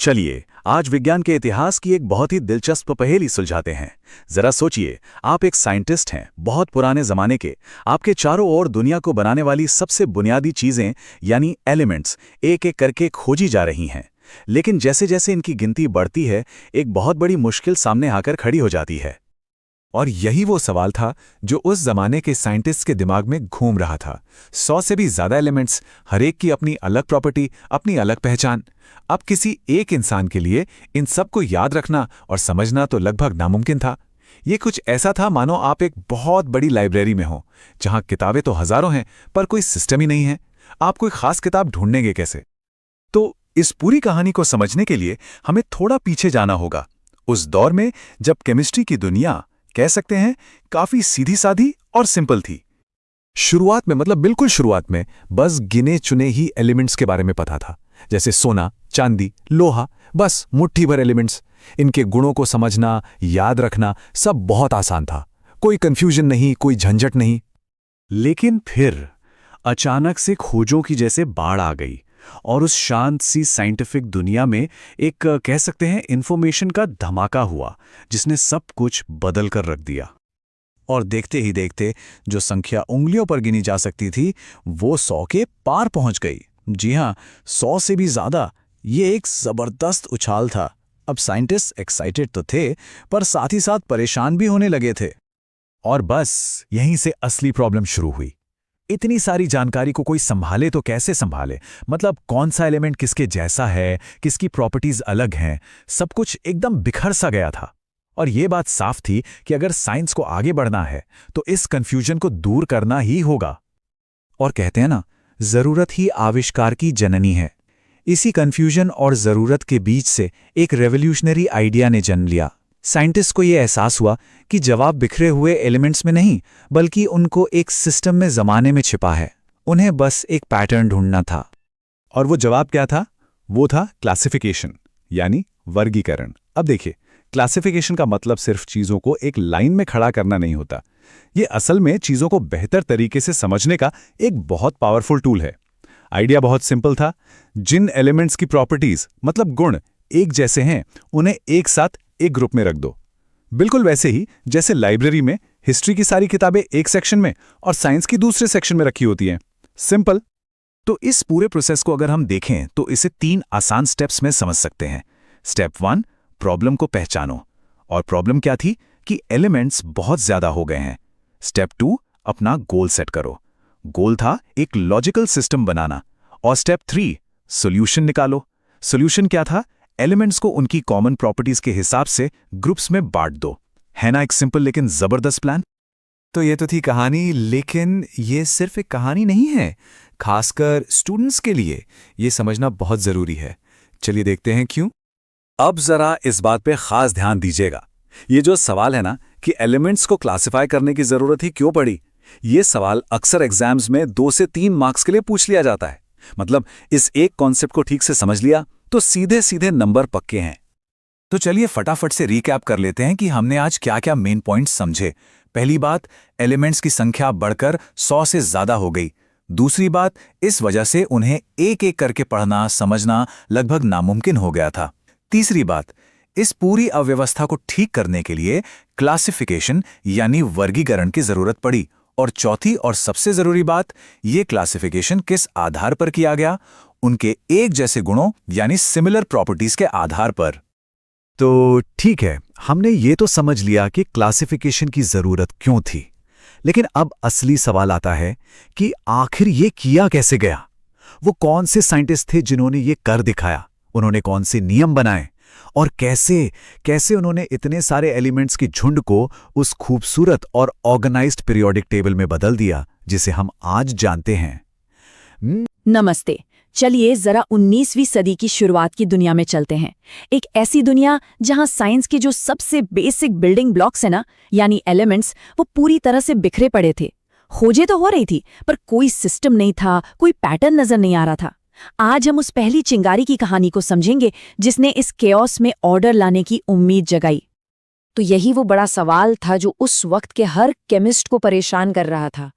चलिए आज विज्ञान के इतिहास की एक बहुत ही दिलचस्प पहेली सुलझाते हैं। जरा सोचिए, आप एक साइंटिस्ट हैं, बहुत पुराने जमाने के। आपके चारों ओर दुनिया को बनाने वाली सबसे बुनियादी चीजें यानी एलिमेंट्स एक एक करके खोजी जा रही हैं। लेकिन जैसे जैसे इनकी गिनती बढ़ती है, एक बहुत बड़ी मुश्किल सामने आकर खड़ी हो जाती है। और यही वो सवाल था जो उस जमाने के साइंटिस्ट के दिमाग में घूम रहा था। 100 से भी ज्यादा एलिमेंट्स, हर एक की अपनी अलग प्रॉपर्टी, अपनी अलग पहचान। अब किसी एक इंसान के लिए इन सबको याद रखना और समझना तो लगभग नामुमकिन था। ये कुछ ऐसा था मानो आप एक बहुत बड़ी लाइब्रेरी में हो, जहां किताबें तो हजारों हैं पर कोई सिस्टम ही नहीं है। आप कोई खास किताब ढूंढेंगे कैसे? तो इस पूरी कहानी को समझने के लिए हमें थोड़ा पीछे जाना होगा, उस दौर में जब केमिस्ट्री की दुनिया, कह सकते हैं, काफी सीधी सादी और सिंपल थी। शुरुआत में, मतलब बिल्कुल शुरुआत में, बस गिने चुने ही एलिमेंट्स के बारे में पता था, जैसे सोना, चांदी, लोहा, बस मुट्ठी भर एलिमेंट्स। इनके गुणों को समझना, याद रखना सब बहुत आसान था। कोई कंफ्यूजन नहीं, कोई झंझट नहीं। लेकिन फिर अचानक से खोजों की जैसे बाढ़ आ गई और उस शांत सी साइंटिफिक दुनिया में एक, कह सकते हैं, इंफॉर्मेशन का धमाका हुआ जिसने सब कुछ बदल कर रख दिया। और देखते ही देखते जो संख्या उंगलियों पर गिनी जा सकती थी वो 100 के पार पहुंच गई। जी हां, 100 से भी ज्यादा। ये एक जबरदस्त उछाल था। अब साइंटिस्ट एक्साइटेड तो थे, पर साथ ही साथ परेशान भी होने लगे थे। और बस यहीं से असली प्रॉब्लम शुरू हुई। इतनी सारी जानकारी को कोई संभाले तो कैसे संभाले? मतलब कौन सा एलिमेंट किसके जैसा है, किसकी प्रॉपर्टीज अलग हैं, सब कुछ एकदम बिखर सा गया था। और ये बात साफ थी कि अगर साइंस को आगे बढ़ना है तो इस कंफ्यूजन को दूर करना ही होगा। और कहते हैं ना, जरूरत ही आविष्कार की जननी है। इसी कंफ्यूजन और जरूरत के बीच से एक रेवोल्यूशनरी आइडिया ने जन्म लिया। साइंटिस्ट को यह एहसास हुआ कि जवाब बिखरे हुए एलिमेंट्स में नहीं, बल्कि उनको एक सिस्टम में जमाने में छिपा है। उन्हें बस एक पैटर्न ढूंढना था। और वो जवाब क्या था? वो था क्लासिफिकेशन, यानी वर्गीकरण। अब देखिए, क्लासिफिकेशन का मतलब सिर्फ चीजों को एक लाइन में खड़ा करना नहीं होता। ये असल में चीजों को बेहतर तरीके से समझने का एक बहुत पावरफुल टूल है। आइडिया बहुत सिंपल था। जिन एलिमेंट्स की प्रॉपर्टीज, मतलब गुण, एक जैसे हैं, उन्हें एक साथ एक ग्रुप में रख दो। बिल्कुल वैसे ही जैसे लाइब्रेरी में हिस्ट्री की सारी किताबें एक सेक्शन में और साइंस की दूसरे सेक्शन में रखी होती हैं। सिंपल। तो इस पूरे प्रोसेस को अगर हम देखें तो इसे 3 आसान स्टेप्स में समझ सकते हैं। स्टेप 1, प्रॉब्लम को पहचानो। और प्रॉब्लम क्या थी? कि एलिमेंट्स बहुत ज्यादा हो गए हैं। स्टेप 2, अपना गोल सेट करो। गोल था एक लॉजिकल सिस्टम बनाना। और स्टेप 3, सॉल्यूशन निकालो। सॉल्यूशन क्या था? एलिमेंट्स को उनकी कॉमन प्रॉपर्टीज के हिसाब से ग्रुप्स में बांट दो। है ना एक सिंपल लेकिन जबरदस्त प्लान? तो ये तो थी कहानी, लेकिन ये सिर्फ एक कहानी नहीं है। खासकर स्टूडेंट्स के लिए ये समझना बहुत जरूरी है। चलिए देखते हैं क्यों। अब जरा इस बात पे खास ध्यान दीजिएगा। ये जो सवाल है ना कि एलिमेंट्स को क्लासिफाई करने की जरूरत ही क्यों पड़ी, ये सवाल अक्सर एग्जाम्स में 2 से 3 मार्क्स के लिए पूछ लिया जाता है। मतलब इस एक कॉन्सेप्ट को ठीक से समझ लिया तो सीधे सीधे नंबर पक्के हैं। तो चलिए फटाफट से रीकैप कर लेते हैं कि हमने आज क्या क्या मेन पॉइंट्स समझे। पहली बात, एलिमेंट्स की संख्या बढ़कर 100 से ज्यादा हो गई। दूसरी बात, इस वजह से उन्हें एक एक करके पढ़ना समझना लगभग नामुमकिन हो गया था। तीसरी बात, इस पूरी अव्यवस्था को ठीक करने के लिए क्लासिफिकेशन यानी वर्गीकरण की जरूरत पड़ी। और चौथी और सबसे जरूरी बात, ये क्लासिफिकेशन किस आधार पर किया गया? उनके एक जैसे गुणों यानी सिमिलर प्रॉपर्टीज के आधार पर। तो ठीक है, हमने ये तो समझ लिया कि क्लासिफिकेशन की जरूरत क्यों थी। लेकिन अब असली सवाल आता है कि आखिर ये किया कैसे गया? वो कौन से साइंटिस्ट थे जिन्होंने ये कर दिखाया? उन्होंने कौन से नियम बनाए? और कैसे कैसे उन्होंने इतने सारे एलिमेंट्स की झुंड को उस खूबसूरत और ऑर्गेनाइज्ड पीरियोडिक टेबल में बदल दिया जिसे हम आज जानते हैं? नमस्ते। चलिए जरा 19वीं सदी की शुरुआत की दुनिया में चलते हैं। एक ऐसी दुनिया जहां साइंस के जो सबसे बेसिक बिल्डिंग ब्लॉक्स हैं ना, यानी एलिमेंट्स, वो पूरी तरह से बिखरे पड़े थे। खोजें तो हो रही थी, पर कोई सिस्टम नहीं था, कोई पैटर्न नजर नहीं आ रहा था। आज हम उस पहली चिंगारी की कहानी को समझेंगे जिसने इस केओस में ऑर्डर लाने की उम्मीद जगाई। तो यही वो बड़ा सवाल था जो उस वक्त के हर केमिस्ट को परेशान कर रहा था।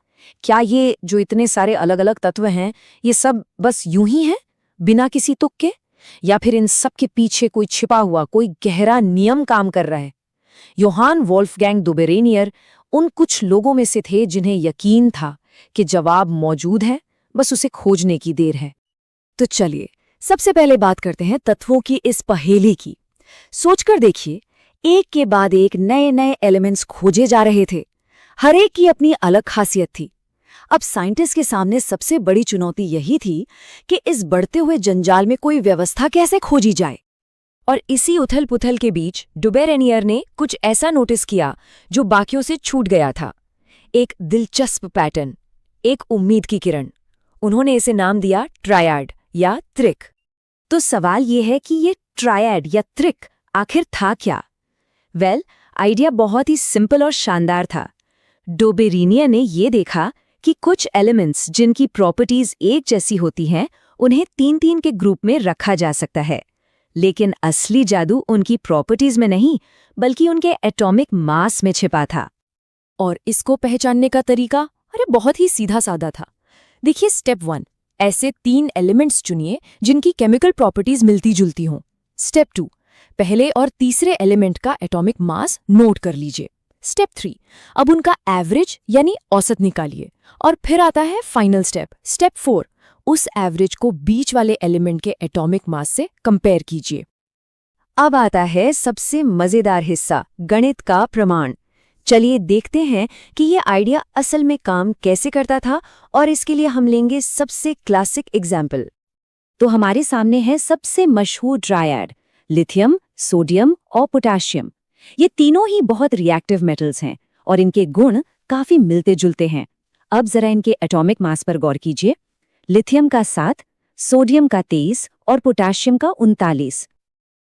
क्या ये जो इतने सारे अलग अलग तत्व हैं, ये सब बस यूं ही हैं, बिना किसी तुक के? या फिर इन सब के पीछे कोई छिपा हुआ कोई गहरा नियम काम कर रहा है? योहान वोल्फगैंग डुबेरेनियर उन कुछ लोगों में से थे जिन्हें यकीन था कि जवाब मौजूद है, बस उसे खोजने की देर है। तो चलिए सबसे पहले बात करते हैं तत्वों की इस पहेली की। सोचकर देखिए, एक के बाद एक नए नए एलिमेंट्स खोजे जा रहे थे। हर एक की अपनी अलग खासियत थी। अब साइंटिस्ट के सामने सबसे बड़ी चुनौती यही थी कि इस बढ़ते हुए जंजाल में कोई व्यवस्था कैसे खोजी जाए। और इसी उथल-पुथल के बीच डुबेरेनियर ने कुछ ऐसा नोटिस किया जो बाकियों से छूट गया था। एक दिलचस्प पैटर्न, एक उम्मीद की किरण। उन्होंने इसे नाम दिया ट्रायड या त्रिक। तो सवाल ये है कि ये ट्रायड या त्रिक आखिर था क्या? आइडिया बहुत ही सिंपल और शानदार था। डुबेरेनियर ने ये देखा कि कुछ एलिमेंट्स जिनकी प्रॉपर्टीज एक जैसी होती हैं, उन्हें 3-3 के ग्रुप में रखा जा सकता है। लेकिन असली जादू उनकी प्रॉपर्टीज में नहीं, बल्कि उनके एटॉमिक मास में छिपा था। और इसको पहचानने का तरीका बहुत ही सीधा साधा था। देखिए, स्टेप 1, ऐसे 3 एलिमेंट्स चुनिए जिनकी केमिकल प्रॉपर्टीज मिलती जुलती हों। स्टेप 2, पहले और तीसरे एलिमेंट का एटॉमिक मास नोट कर लीजिए। स्टेप 3, अब उनका एवरेज यानी औसत निकालिए। और फिर आता है फाइनल स्टेप, स्टेप 4, उस एवरेज को बीच वाले एलिमेंट के एटॉमिक मास से कंपेयर कीजिए। अब आता है सबसे मजेदार हिस्सा, गणित का प्रमाण। चलिए देखते हैं कि ये आइडिया असल में काम कैसे करता था, और इसके लिए हम लेंगे सबसे क्लासिक एग्जाम्पल। तो हमारे सामने है सबसे मशहूर ट्रायड, लिथियम, सोडियम और पोटेशियम। ये तीनों ही बहुत रिएक्टिव मेटल्स हैं और इनके गुण काफी मिलते जुलते हैं। अब जरा इनके एटॉमिक मास पर गौर कीजिए। लिथियम का 7, सोडियम का 23 और पोटेशियम का 39।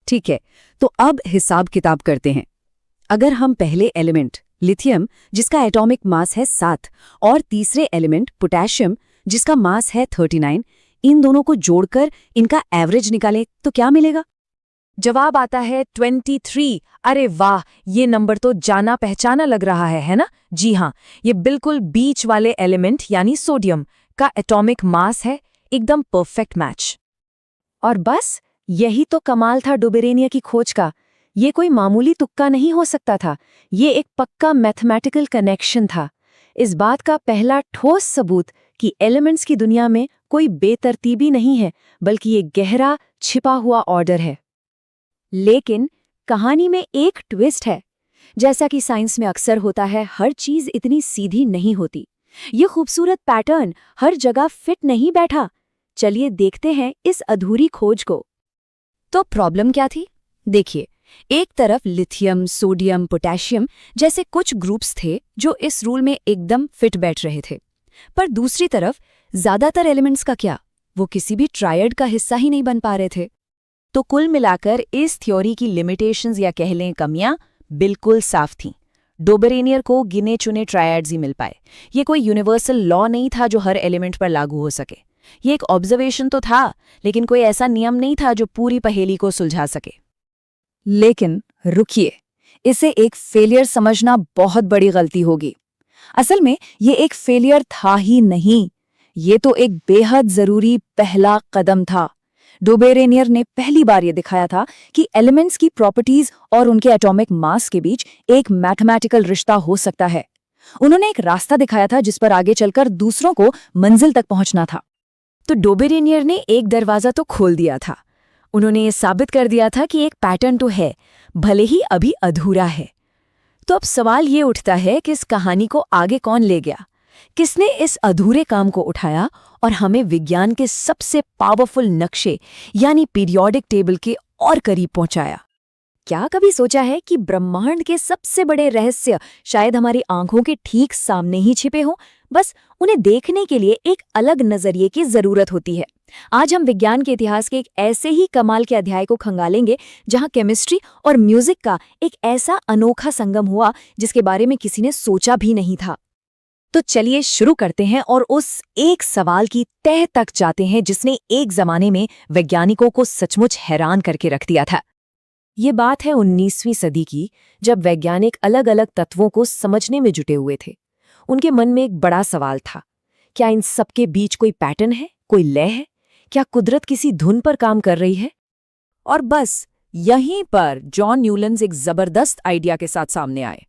ठीक है, तो अब हिसाब किताब करते हैं। अगर हम पहले एलिमेंट लिथियम, जिसका एटॉमिक मास है 7, और तीसरे एलिमेंट पोटेशियम, जिसका मास है 39, इन दोनों को जोड़कर इनका एवरेज निकालें तो क्या मिलेगा? जवाब आता है 23। अरे वाह, ये नंबर तो जाना पहचाना लग रहा है ना? जी हाँ, ये बिल्कुल बीच वाले एलिमेंट यानी सोडियम का एटॉमिक मास है। एकदम परफेक्ट मैच। और बस यही तो कमाल था डुबेरेनियर की खोज का। ये कोई मामूली तुक्का नहीं हो सकता था, ये एक पक्का मैथमेटिकल कनेक्शन था। इस बात का पहला ठोस सबूत कि एलिमेंट्स की दुनिया में कोई बेतरतीबी नहीं है, बल्कि ये गहरा छिपा हुआ ऑर्डर है। लेकिन कहानी में एक ट्विस्ट है। जैसा कि साइंस में अक्सर होता है, हर चीज इतनी सीधी नहीं होती। ये खूबसूरत पैटर्न हर जगह फिट नहीं बैठा। चलिए देखते हैं इस अधूरी खोज को। तो प्रॉब्लम क्या थी? देखिए, एक तरफ लिथियम, सोडियम, पोटेशियम जैसे कुछ ग्रुप्स थे जो इस रूल में एकदम फिट बैठ रहे थे, पर दूसरी तरफ ज्यादातर एलिमेंट्स का क्या, वो किसी भी ट्रायड का हिस्सा ही नहीं बन पा रहे थे। तो कुल मिलाकर इस थ्योरी की लिमिटेशंस या कह लें कमियां बिल्कुल साफ थीं। डुबेरेनियर को गिने चुने ट्रायड्स ही मिल पाए। ये कोई यूनिवर्सल लॉ नहीं था जो हर एलिमेंट पर लागू हो सके। ये एक ऑब्जर्वेशन तो था, लेकिन कोई ऐसा नियम नहीं था जो पूरी पहेली को सुलझा सके। लेकिन रुकिए, इसे एक फेलियर समझना बहुत बड़ी गलती होगी। असल में ये एक फेलियर था ही नहीं, ये तो एक बेहद जरूरी पहला कदम था। डुबेरेनियर ने पहली बार ये दिखाया था कि एलिमेंट्स की प्रॉपर्टीज और उनके एटॉमिक मास के बीच एक मैथमेटिकल रिश्ता हो सकता है। उन्होंने एक रास्ता दिखाया था जिस पर आगे चलकर दूसरों को मंजिल तक पहुंचना था। तो डुबेरेनियर ने एक दरवाजा तो खोल दिया था। उन्होंने ये साबित कर दिया था कि एक पैटर्न तो है, भले ही अभी अधूरा है। तो अब सवाल ये उठता है कि इस कहानी को आगे कौन ले गया? किसने इस अधूरे काम को उठाया और हमें विज्ञान के सबसे पावरफुल नक्शे यानी पीरियोडिक टेबल के और करीब पहुंचाया? क्या कभी सोचा है कि ब्रह्मांड के सबसे बड़े रहस्य शायद हमारी आंखों के ठीक सामने ही छिपे हों, बस उन्हें देखने के लिए एक अलग नजरिए की जरूरत होती है। आज हम विज्ञान के इतिहास के एक ऐसे ही कमाल के अध्याय को खंगालेंगे जहां केमिस्ट्री और म्यूजिक का एक ऐसा अनोखा संगम हुआ जिसके बारे में किसी ने सोचा भी नहीं था। तो चलिए शुरू करते हैं और उस एक सवाल की तह तक जाते हैं जिसने एक जमाने में वैज्ञानिकों को सचमुच हैरान करके रख दिया था। ये बात है 19वीं सदी की, जब वैज्ञानिक अलग अलग तत्वों को समझने में जुटे हुए थे। उनके मन में एक बड़ा सवाल था, क्या इन सबके बीच कोई पैटर्न है, कोई लय है? क्या कुदरत किसी धुन पर काम कर रही है? और बस यहीं पर जॉन न्यूलैंड्स एक जबरदस्त आइडिया के साथ सामने आए।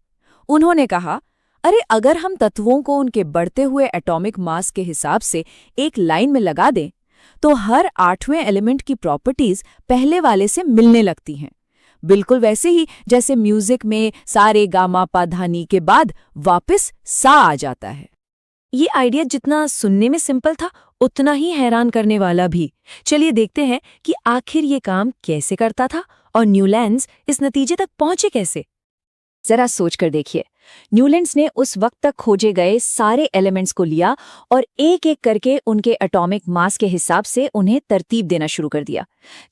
उन्होंने कहा, अरे अगर हम तत्वों को उनके बढ़ते हुए एटॉमिक मास के हिसाब से एक लाइन में लगा दें तो हर 8वें एलिमेंट की प्रॉपर्टीज पहले वाले से मिलने लगती हैं, बिल्कुल वैसे ही जैसे म्यूजिक में सारे गामा पा धा नी के बाद वापस सा आ जाता है। ये आइडिया जितना सुनने में सिंपल था उतना ही हैरान करने वाला भी। चलिए देखते हैं कि आखिर ये काम कैसे करता था और न्यूलैंड्स इस नतीजे तक पहुंचे कैसे। जरा सोच कर देखिए, न्यूलैंड्स ने उस वक्त तक खोजे गए सारे एलिमेंट्स को लिया और एक एक करके उनके एटॉमिक मास के हिसाब से उन्हें तरतीब देना शुरू कर दिया।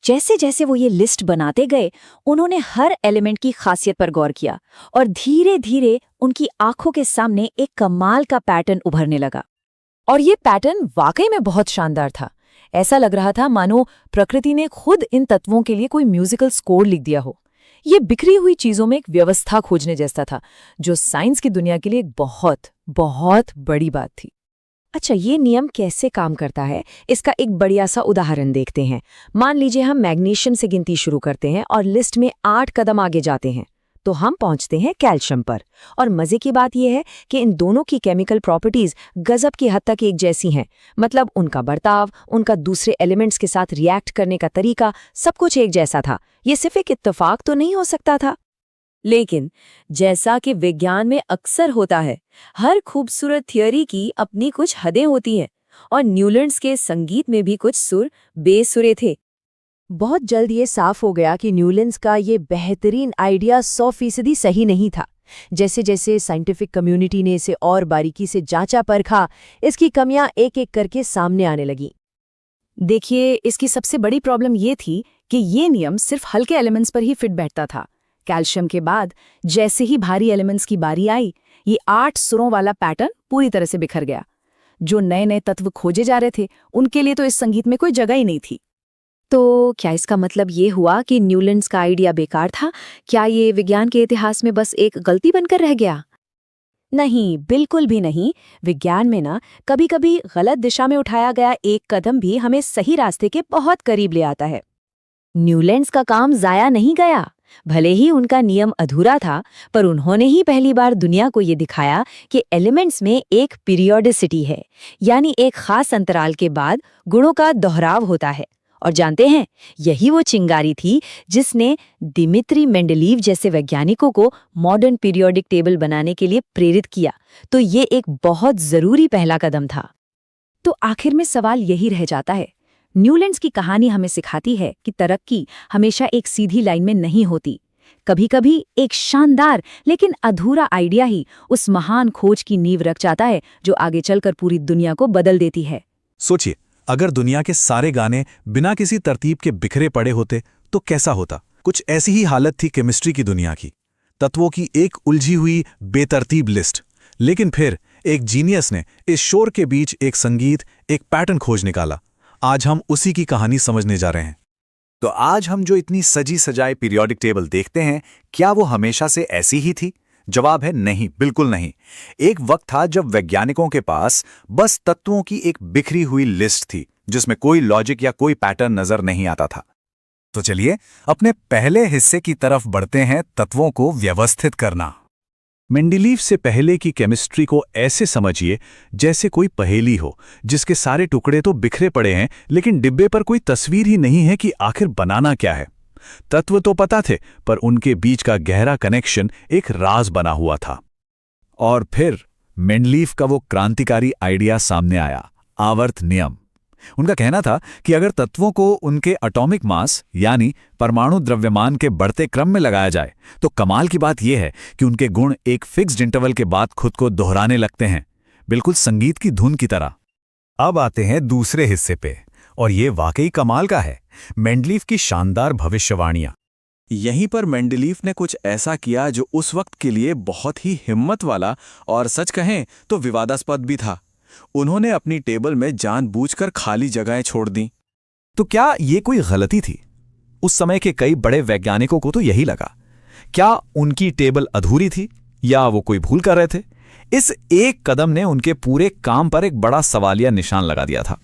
जैसे जैसे वो ये लिस्ट बनाते गए, उन्होंने हर एलिमेंट की खासियत पर गौर किया और धीरे धीरे उनकी आंखों के सामने एक कमाल का पैटर्न उभरने लगा। और ये पैटर्न वाकई में बहुत शानदार था। ऐसा लग रहा था मानो प्रकृति ने खुद इन तत्वों के लिए कोई म्यूजिकल स्कोर लिख दिया हो। ये बिखरी हुई चीजों में एक व्यवस्था खोजने जैसा था, जो साइंस की दुनिया के लिए एक बहुत बहुत बड़ी बात थी। अच्छा, ये नियम कैसे काम करता है, इसका एक बढ़िया सा उदाहरण देखते हैं। मान लीजिए हम मैग्नीशियम से गिनती शुरू करते हैं और लिस्ट में 8 कदम आगे जाते हैं तो हम पहुंचते हैं कैल्शियम पर। और मजे की बात यह है कि इन दोनों की केमिकल प्रॉपर्टीज गजब की हद तक एक जैसी हैं। मतलब उनका बर्ताव, उनका दूसरे एलिमेंट्स के साथ रिएक्ट करने का तरीका, सब कुछ एक जैसा था। ये सिर्फ एक इत्तेफाक तो नहीं हो सकता था। लेकिन जैसा कि विज्ञान में अक्सर होता है, हर खूबसूरत थियोरी की अपनी कुछ हदें होती हैं और न्यूलैंड्स के संगीत में भी कुछ सुर बेसुरे थे। बहुत जल्द ये साफ हो गया कि न्यूलैंड्स का ये बेहतरीन आइडिया 100% सही नहीं था। जैसे जैसे साइंटिफिक कम्युनिटी ने इसे और बारीकी से जांचा परखा, इसकी कमियां एक एक करके सामने आने लगी। देखिए, इसकी सबसे बड़ी प्रॉब्लम ये थी कि ये नियम सिर्फ हल्के एलिमेंट्स पर ही फिट बैठता था। कैल्शियम के बाद जैसे ही भारी एलिमेंट्स की बारी आई, ये 8 सुरों वाला पैटर्न पूरी तरह से बिखर गया। जो नए नए तत्व खोजे जा रहे थे, उनके लिए तो इस संगीत में कोई जगह ही नहीं थी। तो क्या इसका मतलब ये हुआ कि न्यूलैंड्स का आइडिया बेकार था? क्या ये विज्ञान के इतिहास में बस एक गलती बनकर रह गया? नहीं, बिल्कुल भी नहीं। विज्ञान में ना कभी-कभी गलत दिशा में उठाया गया एक कदम भी हमें सही रास्ते के बहुत करीब ले आता है। न्यूलैंड्स का काम जाया नहीं गया। भले ही उनका नियम अधूरा था, पर उन्होंने ही पहली बार दुनिया को ये दिखाया कि एलिमेंट्स में एक पीरियोडिसिटी है, यानी एक खास अंतराल के बाद गुणों का दोहराव होता है। और जानते हैं, यही वो चिंगारी थी जिसने दिमित्री मेंडलीव जैसे वैज्ञानिकों को मॉडर्न पीरियोडिक टेबल बनाने के लिए प्रेरित किया। तो ये एक बहुत जरूरी पहला कदम था। तो आखिर में सवाल यही रह जाता है, न्यूलैंड्स की कहानी हमें सिखाती है कि तरक्की हमेशा एक सीधी लाइन में नहीं होती। कभी-कभी एक शानदार लेकिन अधूरा आइडिया ही उस महान खोज की नींव रख जाता है जो आगे चलकर पूरी दुनिया को बदल देती है। सोचिए, अगर दुनिया के सारे गाने बिना किसी तरतीब के बिखरे पड़े होते तो कैसा होता? कुछ ऐसी ही हालत थी केमिस्ट्री की दुनिया की। तत्वों की एक उलझी हुई बेतरतीब लिस्ट। लेकिन फिर एक जीनियस ने इस शोर के बीच एक संगीत, एक पैटर्न खोज निकाला। आज हम उसी की कहानी समझने जा रहे हैं। तो आज हम जो इतनी सजी सजाई पीरियोडिक टेबल देखते हैं, क्या वो हमेशा से ऐसी ही थी? जवाब है नहीं, बिल्कुल नहीं। एक वक्त था जब वैज्ञानिकों के पास बस तत्वों की एक बिखरी हुई लिस्ट थी जिसमें कोई लॉजिक या कोई पैटर्न नजर नहीं आता था। तो चलिए अपने पहले हिस्से की तरफ बढ़ते हैं, तत्वों को व्यवस्थित करना। मेंडलीव से पहले की केमिस्ट्री को ऐसे समझिए जैसे कोई पहेली हो जिसके सारे टुकड़े तो बिखरे पड़े हैं, लेकिन डिब्बे पर कोई तस्वीर ही नहीं है कि आखिर बनाना क्या है। तत्व तो पता थे, पर उनके बीच का गहरा कनेक्शन एक राज बना हुआ था। और फिर मेंडलीव का वो क्रांतिकारी आइडिया सामने आया, आवर्त नियम। उनका कहना था कि अगर तत्वों को उनके एटॉमिक मास यानी परमाणु द्रव्यमान के बढ़ते क्रम में लगाया जाए तो कमाल की बात यह है कि उनके गुण एक फिक्स्ड इंटरवल के बाद खुद को दोहराने लगते हैं, बिल्कुल संगीत की धुन की तरह। अब आते हैं दूसरे हिस्से पे, और ये वाकई कमाल का है, मेंडलीव की शानदार भविष्यवाणियां। यहीं पर मेंडलीव ने कुछ ऐसा किया जो उस वक्त के लिए बहुत ही हिम्मत वाला और सच कहें तो विवादास्पद भी था। उन्होंने अपनी टेबल में जानबूझकर खाली जगहें छोड़ दी। तो क्या ये कोई गलती थी? उस समय के कई बड़े वैज्ञानिकों को तो यही लगा। क्या उनकी टेबल अधूरी थी या वो कोई भूल कर रहे थे? इस एक कदम ने उनके पूरे काम पर एक बड़ा सवालिया निशान लगा दिया था।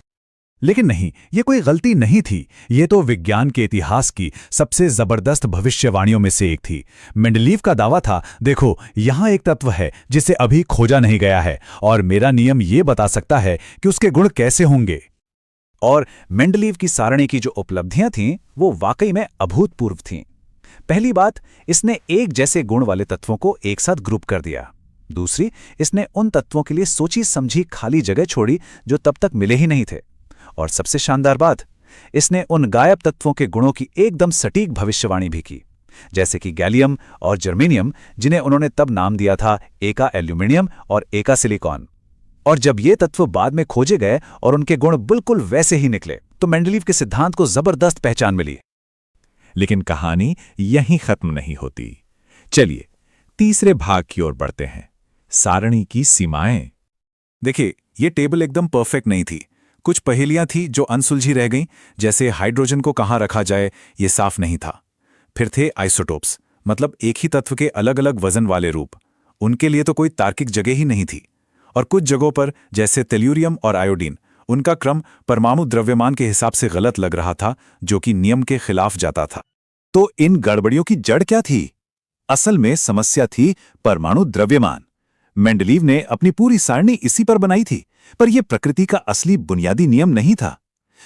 लेकिन नहीं, ये कोई गलती नहीं थी। ये तो विज्ञान के इतिहास की सबसे जबरदस्त भविष्यवाणियों में से एक थी। मेंडलीव का दावा था, देखो यहाँ एक तत्व है जिसे अभी खोजा नहीं गया है और मेरा नियम ये बता सकता है कि उसके गुण कैसे होंगे। और मेंडलीव की सारणी की जो उपलब्धियां थीं वो वाकई में अभूतपूर्व थीं। पहली बात, इसने एक जैसे गुण वाले तत्वों को एक साथ ग्रुप कर दिया। दूसरी, इसने उन तत्वों के लिए सोची समझी खाली जगह छोड़ी जो तब तक मिले ही नहीं थे। और सबसे शानदार बात, इसने उन गायब तत्वों के गुणों की एकदम सटीक भविष्यवाणी भी की, जैसे कि गैलियम और जर्मेनियम, जिन्हें उन्होंने तब नाम दिया था एका एल्यूमिनियम और एका सिलिकॉन। और जब ये तत्व बाद में खोजे गए और उनके गुण बिल्कुल वैसे ही निकले, तो मेंडलीव के सिद्धांत को जबरदस्त पहचान मिली। लेकिन कहानी यहीं खत्म नहीं होती। चलिए तीसरे भाग की ओर बढ़ते हैं, सारणी की सीमाएं। देखिए, ये टेबल एकदम परफेक्ट नहीं थी। कुछ पहेलियां थी जो अनसुलझी रह गईं, जैसे हाइड्रोजन को कहाँ रखा जाए ये साफ नहीं था। फिर थे आइसोटोप्स, मतलब एक ही तत्व के अलग अलग वजन वाले रूप, उनके लिए तो कोई तार्किक जगह ही नहीं थी। और कुछ जगहों पर, जैसे तेल्यूरियम और आयोडीन, उनका क्रम परमाणु द्रव्यमान के हिसाब से गलत लग रहा था, जो कि नियम के खिलाफ जाता था। तो इन गड़बड़ियों की जड़ क्या थी? असल में समस्या थी परमाणु द्रव्यमान। मेंडलीव ने अपनी पूरी सारणी इसी पर बनाई थी, पर यह प्रकृति का असली बुनियादी नियम नहीं था।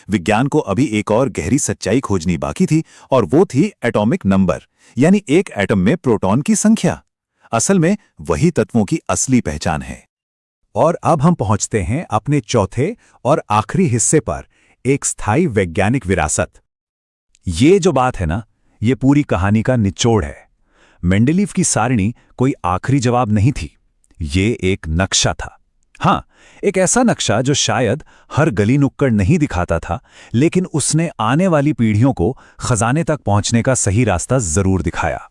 विज्ञान को अभी एक और गहरी सच्चाई खोजनी बाकी थी, और वो थी एटॉमिक नंबर, यानी एक एटम में प्रोटॉन की संख्या। असल में वही तत्वों की असली पहचान है। और अब हम पहुंचते हैं अपने चौथे और आखिरी हिस्से पर, एक स्थायी वैज्ञानिक विरासत। ये जो बात है ना, ये पूरी कहानी का निचोड़ है। मेंडलीव की सारणी कोई आखिरी जवाब नहीं थी, ये एक नक्शा था। हाँ, एक ऐसा नक्शा जो शायद हर गली नुक्कड़ नहीं दिखाता था, लेकिन उसने आने वाली पीढ़ियों को खजाने तक पहुंचने का सही रास्ता जरूर दिखाया।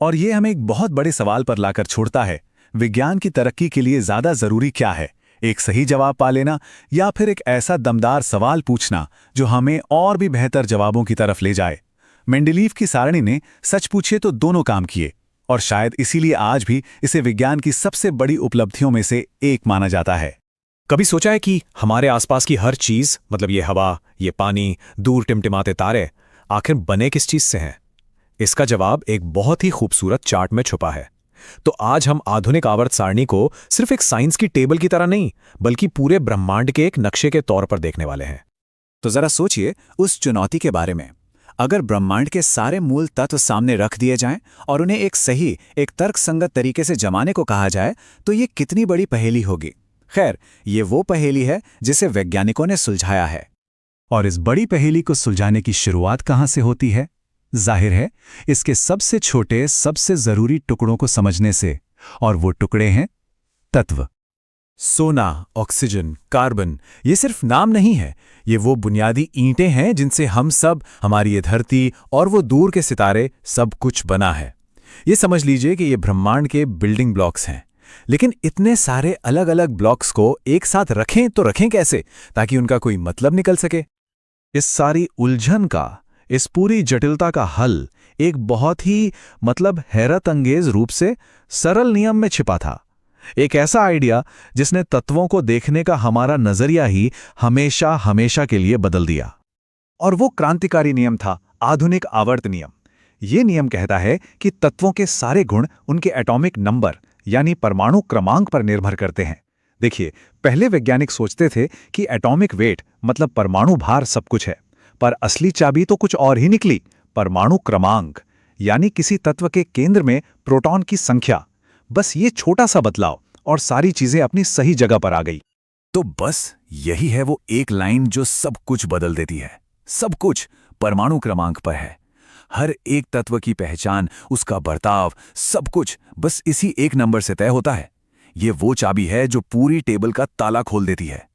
और ये हमें एक बहुत बड़े सवाल पर लाकर छोड़ता है, विज्ञान की तरक्की के लिए ज्यादा जरूरी क्या है, एक सही जवाब पा लेना या फिर एक ऐसा दमदार सवाल पूछना जो हमें और भी बेहतर जवाबों की तरफ ले जाए। मेंडलीव की सारणी ने सच पूछे तो दोनों काम किए, और शायद इसीलिए आज भी इसे विज्ञान की सबसे बड़ी उपलब्धियों में से एक माना जाता है। कभी सोचा है कि हमारे आसपास की हर चीज, मतलब ये हवा, ये पानी, दूर टिमटिमाते तारे, आखिर बने किस चीज से हैं? इसका जवाब एक बहुत ही खूबसूरत चार्ट में छुपा है। तो आज हम आधुनिक आवर्त सारणी को सिर्फ एक साइंस की टेबल की तरह नहीं, बल्कि पूरे ब्रह्मांड के एक नक्शे के तौर पर देखने वाले हैं। तो जरा सोचिए उस चुनौती के बारे में। अगर ब्रह्मांड के सारे मूल तत्व सामने रख दिए जाएं और उन्हें एक सही, एक तर्कसंगत तरीके से जमाने को कहा जाए, तो ये कितनी बड़ी पहेली होगी। खैर, ये वो पहेली है जिसे वैज्ञानिकों ने सुलझाया है। और इस बड़ी पहेली को सुलझाने की शुरुआत कहाँ से होती है? जाहिर है, इसके सबसे छोटे, सबसे जरूरी टुकड़ों को समझने से, और वो टुकड़े हैं तत्व। सोना, ऑक्सीजन, कार्बन, ये सिर्फ नाम नहीं है, ये वो बुनियादी ईंटें हैं जिनसे हम सब, हमारी ये धरती और वो दूर के सितारे, सब कुछ बना है। ये समझ लीजिए कि ये ब्रह्मांड के बिल्डिंग ब्लॉक्स हैं। लेकिन इतने सारे अलग अलग ब्लॉक्स को एक साथ रखें तो रखें कैसे, ताकि उनका कोई मतलब निकल सके? इस सारी उलझन का, इस पूरी जटिलता का हल एक बहुत ही हैरत अंगेज रूप से सरल नियम में छिपा था। एक ऐसा आइडिया जिसने तत्वों को देखने का हमारा नजरिया ही हमेशा हमेशा के लिए बदल दिया। और वो क्रांतिकारी नियम था आधुनिक आवर्त नियम। ये नियम कहता है कि तत्वों के सारे गुण उनके एटॉमिक नंबर, यानी परमाणु क्रमांक पर निर्भर करते हैं। देखिए, पहले वैज्ञानिक सोचते थे कि एटॉमिक वेट, मतलब परमाणु भार, सब कुछ है, पर असली चाबी तो कुछ और ही निकली, परमाणु क्रमांक, यानी किसी तत्व के केंद्र में प्रोटॉन की संख्या। बस ये छोटा सा बदलाव और सारी चीजें अपनी सही जगह पर आ गई। तो बस यही है वो एक लाइन जो सब कुछ बदल देती है। सब कुछ परमाणु क्रमांक पर है। हर एक तत्व की पहचान, उसका बर्ताव, सब कुछ बस इसी एक नंबर से तय होता है। ये वो चाबी है जो पूरी टेबल का ताला खोल देती है।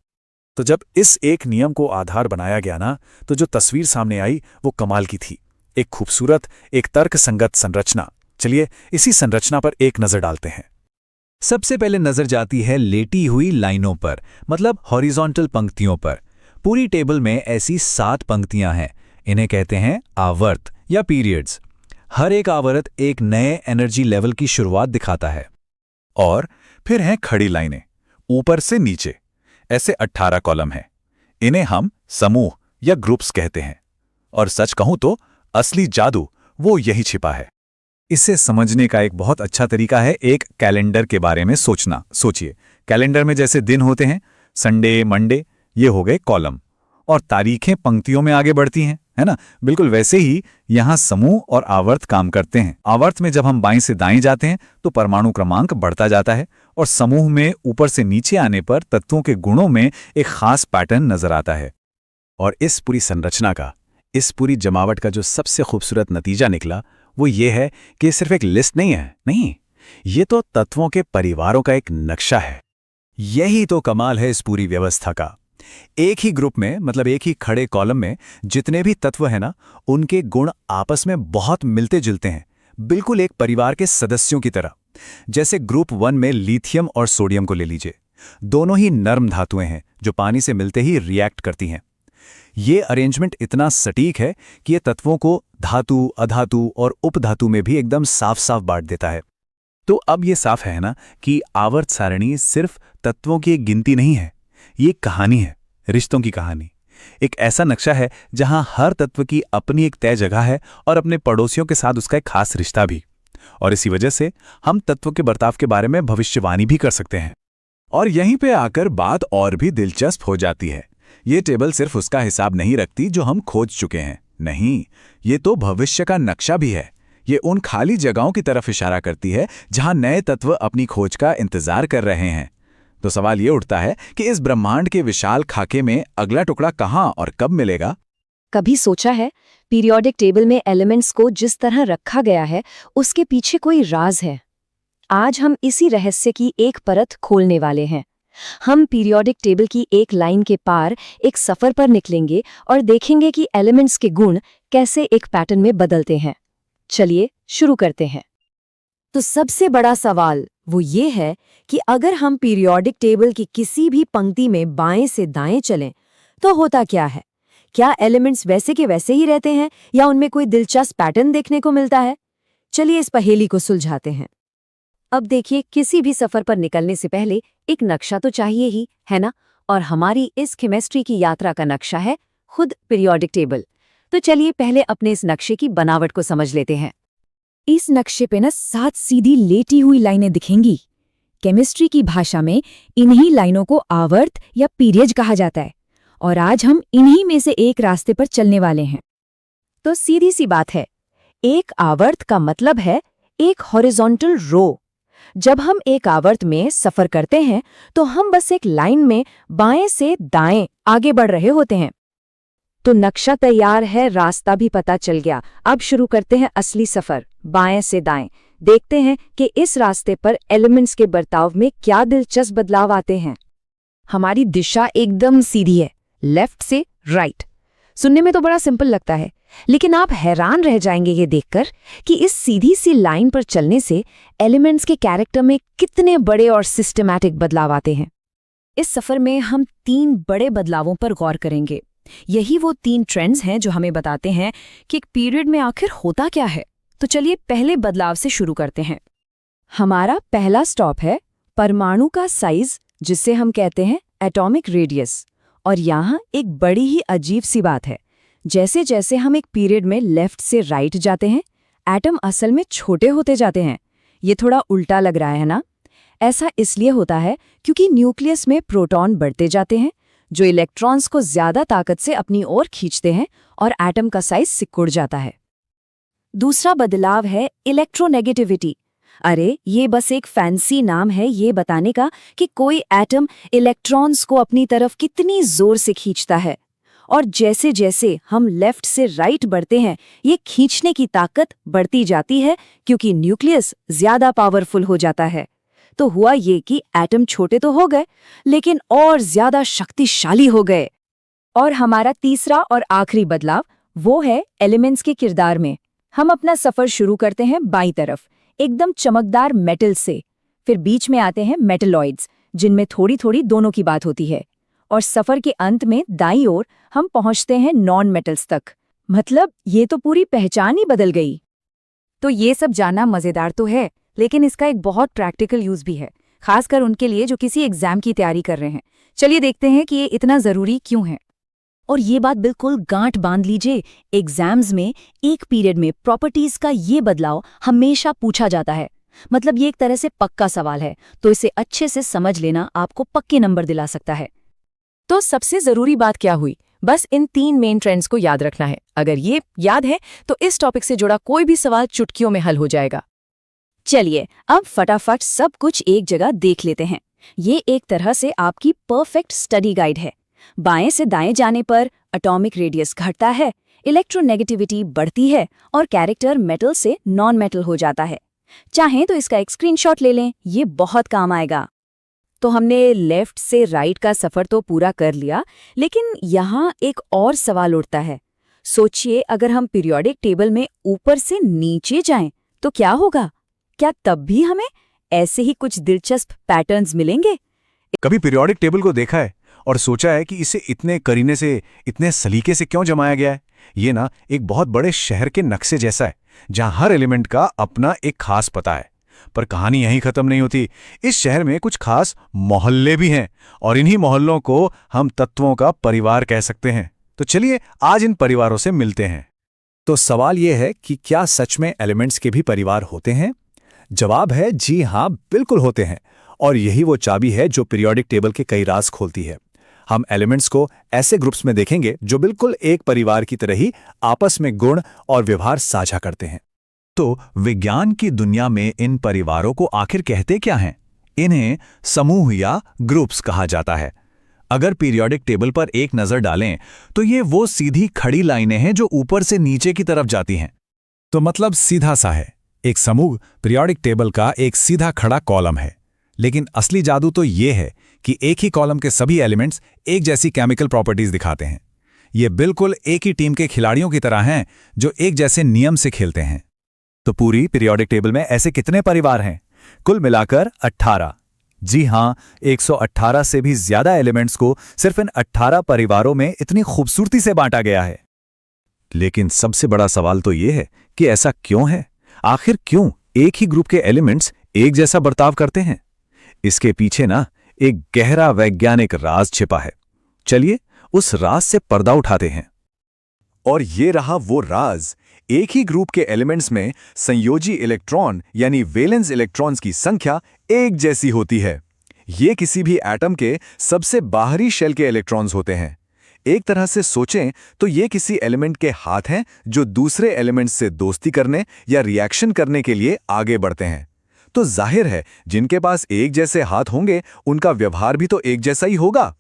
तो जब इस एक नियम को आधार बनाया गया ना, तो जो तस्वीर सामने आई वो कमाल की थी। एक खूबसूरत, एक तर्कसंगत संरचना। चलिए इसी संरचना पर एक नजर डालते हैं। सबसे पहले नजर जाती है लेटी हुई लाइनों पर, मतलब हॉरिजॉन्टल पंक्तियों पर। पूरी टेबल में ऐसी 7 पंक्तियां हैं। इन्हें कहते हैं आवर्त या पीरियड्स। हर एक आवर्त एक नए एनर्जी लेवल की शुरुआत दिखाता है। और फिर हैं खड़ी लाइनें, ऊपर से नीचे। ऐसे 18 कॉलम हैं। इन्हें हम समूह या ग्रुप्स कहते हैं। और सच कहूं तो असली जादू वो यही छिपा है। इसे समझने का एक बहुत अच्छा तरीका है एक कैलेंडर के बारे में सोचना। सोचिए, कैलेंडर में जैसे दिन होते हैं, संडे, मंडे, ये हो गए कॉलम, और तारीखें पंक्तियों में आगे बढ़ती हैं, है ना? बिल्कुल वैसे ही यहाँ समूह और आवर्त काम करते हैं। आवर्त में जब हम बाईं से दाईं जाते हैं तो परमाणु क्रमांक बढ़ता जाता है, और समूह में ऊपर से नीचे आने पर तत्वों के गुणों में एक खास पैटर्न नजर आता है। और इस पूरी संरचना का, इस पूरी जमावट का जो सबसे खूबसूरत नतीजा निकला वो ये है कि ये सिर्फ एक लिस्ट नहीं है, नहीं, ये तो तत्वों के परिवारों का एक नक्शा है। यही तो कमाल है इस पूरी व्यवस्था का। एक ही ग्रुप में, मतलब एक ही खड़े कॉलम में जितने भी तत्व हैं ना, उनके गुण आपस में बहुत मिलते जुलते हैं, बिल्कुल एक परिवार के सदस्यों की तरह। जैसे ग्रुप 1 में लिथियम और सोडियम को ले लीजिए। दोनों ही नर्म धातुएं हैं जो पानी से मिलते ही रिएक्ट करती हैं। ये अरेंजमेंट इतना सटीक है कि ये तत्वों को धातु, अधातु और उपधातु में भी एकदम साफ साफ बांट देता है। तो अब ये साफ है ना कि आवर्त सारणी सिर्फ तत्वों की एक गिनती नहीं है, ये कहानी है, रिश्तों की कहानी। एक ऐसा नक्शा है जहां हर तत्व की अपनी एक तय जगह है और अपने पड़ोसियों के साथ उसका एक खास रिश्ता भी। और इसी वजह से हम तत्वों के बर्ताव के बारे में भविष्यवाणी भी कर सकते हैं। और यहीं पे आकर बात और भी दिलचस्प हो जाती है। ये टेबल सिर्फ उसका हिसाब नहीं रखती जो हम खोज चुके हैं, नहीं, ये तो भविष्य का नक्शा भी है। ये उन खाली जगहों की तरफ इशारा करती है जहां नए तत्व अपनी खोज का इंतजार कर रहे हैं। तो सवाल ये उठता है कि इस ब्रह्मांड के विशाल खाके में अगला टुकड़ा कहां और कब मिलेगा? कभी सोचा है पीरियोडिक टेबल में एलिमेंट्स को जिस तरह रखा गया है उसके पीछे कोई राज है? आज हम इसी रहस्य की एक परत खोलने वाले हैं। हम पीरियोडिक टेबल की एक लाइन के पार एक सफर पर निकलेंगे और देखेंगे कि एलिमेंट्स के गुण कैसे एक पैटर्न में बदलते हैं। चलिए शुरू करते हैं। तो सबसे बड़ा सवाल वो ये है कि अगर हम पीरियोडिक टेबल की किसी भी पंक्ति में बाएं से दाएं चलें तो होता क्या है? क्या एलिमेंट्स वैसे के वैसे ही रहते हैं या उनमें कोई दिलचस्प पैटर्न देखने को मिलता है? चलिए इस पहेली को सुलझाते हैं। अब देखिए, किसी भी सफर पर निकलने से पहले एक नक्शा तो चाहिए ही, है ना? और हमारी इस केमिस्ट्री की यात्रा का नक्शा है खुद पीरियोडिक टेबल। तो चलिए पहले अपने इस नक्शे की बनावट को समझ लेते हैं। इस नक्शे पे ना 7 सीधी लेटी हुई लाइनें दिखेंगी। केमिस्ट्री की भाषा में इन्हीं लाइनों को आवर्त या पीरियड कहा जाता है, और आज हम इन्हीं में से एक रास्ते पर चलने वाले हैं। तो सीधी सी बात है, एक आवर्त का मतलब है एक हॉरिजॉन्टल रो। जब हम एक आवर्त में सफर करते हैं तो हम बस एक लाइन में बाएं से दाएं आगे बढ़ रहे होते हैं। तो नक्शा तैयार है, रास्ता भी पता चल गया। अब शुरू करते हैं असली सफर, बाएं से दाएं। देखते हैं कि इस रास्ते पर एलिमेंट्स के बर्ताव में क्या दिलचस्प बदलाव आते हैं। हमारी दिशा एकदम सीधी है, लेफ्ट से राइट। सुनने में तो बड़ा सिंपल लगता है, लेकिन आप हैरान रह जाएंगे ये देखकर कि इस सीधी सी लाइन पर चलने से एलिमेंट्स के कैरेक्टर में कितने बड़े और सिस्टमैटिक बदलाव आते हैं। इस सफर में हम 3 बड़े बदलावों पर गौर करेंगे। यही वो 3 ट्रेंड्स हैं जो हमें बताते हैं कि एक पीरियड में आखिर होता क्या है। तो चलिए पहले बदलाव से शुरू करते हैं। हमारा पहला स्टॉप है परमाणु का साइज, जिसे हम कहते हैं एटॉमिक रेडियस। और यहाँ एक बड़ी ही अजीब सी बात है, जैसे जैसे हम एक पीरियड में लेफ्ट से राइट जाते हैं, एटम असल में छोटे होते जाते हैं। ये थोड़ा उल्टा लग रहा है ना? ऐसा इसलिए होता है क्योंकि न्यूक्लियस में प्रोटॉन बढ़ते जाते हैं, जो इलेक्ट्रॉन्स को ज्यादा ताकत से अपनी ओर खींचते हैं, और एटम का साइज सिकुड़ जाता है। दूसरा बदलाव है इलेक्ट्रोनेगेटिविटी। अरे ये बस एक फैंसी नाम है ये बताने का कि कोई एटम इलेक्ट्रॉन्स को अपनी तरफ कितनी जोर से खींचता है। और जैसे जैसे हम लेफ्ट से राइट बढ़ते हैं, ये खींचने की ताकत बढ़ती जाती है क्योंकि न्यूक्लियस ज्यादा पावरफुल हो जाता है। तो हुआ ये कि एटम छोटे तो हो गए, लेकिन और ज्यादा शक्तिशाली हो गए। और हमारा तीसरा और आखिरी बदलाव वो है एलिमेंट्स के किरदार में। हम अपना सफर शुरू करते हैं बाईं तरफ, एकदम चमकदार मेटल से। फिर बीच में आते हैं मेटलॉइड्स, जिनमें थोड़ी थोड़ी दोनों की बात होती है। और सफर के अंत में दाईं ओर हम पहुंचते हैं नॉन मेटल्स तक। मतलब ये तो पूरी पहचान ही बदल गई। तो ये सब जानना मजेदार तो है, लेकिन इसका एक बहुत प्रैक्टिकल यूज भी है, खासकर उनके लिए जो किसी एग्जाम की तैयारी कर रहे हैं। चलिए देखते हैं कि ये इतना जरूरी क्यों है। और ये बात बिल्कुल गांठ बांध लीजिए, एग्जाम्स में एक पीरियड में प्रॉपर्टीज का ये बदलाव हमेशा पूछा जाता है। मतलब ये एक तरह से पक्का सवाल है, तो इसे अच्छे से समझ लेना आपको पक्के नंबर दिला सकता है। तो सबसे जरूरी बात क्या हुई? बस इन 3 मेन ट्रेंड्स को याद रखना है। अगर ये याद है तो इस टॉपिक से जुड़ा कोई भी सवाल चुटकियों में हल हो जाएगा। चलिए अब फटाफट सब कुछ एक जगह देख लेते हैं। ये एक तरह से आपकी परफेक्ट स्टडी गाइड है। बाएं से दाएं जाने पर एटॉमिक रेडियस घटता है, इलेक्ट्रोनेगेटिविटी बढ़ती है और कैरेक्टर मेटल से नॉन मेटल हो जाता है। चाहें तो इसका एक स्क्रीनशॉट ले लें, ये बहुत काम आएगा। तो हमने लेफ्ट से राइट का सफर तो पूरा कर लिया, लेकिन यहाँ एक और सवाल उठता है। सोचिए अगर हम पीरियोडिक टेबल में ऊपर से नीचे जाएं तो क्या होगा? क्या तब भी हमें ऐसे ही कुछ दिलचस्प पैटर्न्स मिलेंगे? कभी पीरियोडिक टेबल को देखा है और सोचा है कि इसे इतने करीने से, इतने सलीके से क्यों जमाया गया है? ये ना एक बहुत बड़े शहर के नक्शे जैसा है, जहां हर एलिमेंट का अपना एक खास पता है। पर कहानी यहीं खत्म नहीं होती। इस शहर में कुछ खास मोहल्ले भी हैं और इन्हीं मोहल्लों को हम तत्वों का परिवार कह सकते हैं। तो चलिए आज इन परिवारों से मिलते हैं। तो सवाल यह है कि क्या सच में एलिमेंट्स के भी परिवार होते हैं? जवाब है जी हाँ, बिल्कुल होते हैं। और यही वो चाबी है जो पीरियोडिक टेबल के कई राज खोलती है। हम एलिमेंट्स को ऐसे ग्रुप्स में देखेंगे जो बिल्कुल एक परिवार की तरह ही आपस में गुण और व्यवहार साझा करते हैं। तो विज्ञान की दुनिया में इन परिवारों को आखिर कहते क्या हैं? इन्हें समूह या ग्रुप्स कहा जाता है। अगर पीरियोडिक टेबल पर एक नजर डालें तो ये वो सीधी खड़ी लाइनें हैं जो ऊपर से नीचे की तरफ जाती हैं। तो मतलब सीधा सा है। एक समूह पीरियोडिक टेबल का एक सीधा खड़ा कॉलम है। लेकिन असली जादू तो ये है कि एक ही कॉलम के सभी एलिमेंट्स एक जैसी केमिकल प्रॉपर्टीज दिखाते हैं। ये बिल्कुल एक ही टीम के खिलाड़ियों की तरह हैं जो एक जैसे नियम से खेलते हैं। तो पूरी पीरियोडिक टेबल में ऐसे कितने परिवार हैं? कुल मिलाकर 18। जी हां, 118 से भी ज्यादा एलिमेंट्स को सिर्फ इन 18 परिवारों में इतनी खूबसूरती से बांटा गया है। लेकिन सबसे बड़ा सवाल तो ये है कि ऐसा क्यों है? आखिर क्यों एक ही ग्रुप के एलिमेंट्स एक जैसा बर्ताव करते हैं? इसके पीछे ना एक गहरा वैज्ञानिक राज छिपा है। चलिए उस राज से पर्दा उठाते हैं। और ये रहा वो राज। एक ही ग्रुप के एलिमेंट्स में संयोजी इलेक्ट्रॉन यानी वैलेंस इलेक्ट्रॉन्स की संख्या एक जैसी होती है। ये किसी भी एटम के सबसे बाहरी शेल के इलेक्ट्रॉन्स होते हैं। एक तरह से सोचें तो ये किसी एलिमेंट के हाथ हैं जो दूसरे एलिमेंट्स से दोस्ती करने या रिएक्शन करने के लिए आगे बढ़ते हैं। तो जाहिर है जिनके पास एक जैसे हाथ होंगे उनका व्यवहार भी तो एक जैसा ही होगा।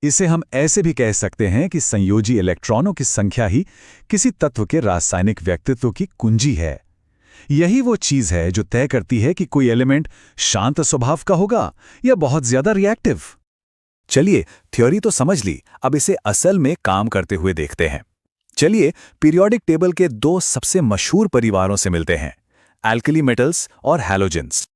इसे हम ऐसे भी कह सकते हैं कि संयोजी इलेक्ट्रॉनों की संख्या ही किसी तत्व के रासायनिक व्यक्तित्व की कुंजी है। यही वो चीज है जो तय करती है कि कोई एलिमेंट शांत स्वभाव का होगा या बहुत ज्यादा रिएक्टिव। चलिए थ्योरी तो समझ ली, अब इसे असल में काम करते हुए देखते हैं। चलिए पीरियोडिक टेबल के 2 सबसे मशहूर परिवारों से मिलते हैं, एल्कली मेटल्स और हैलोजेंस।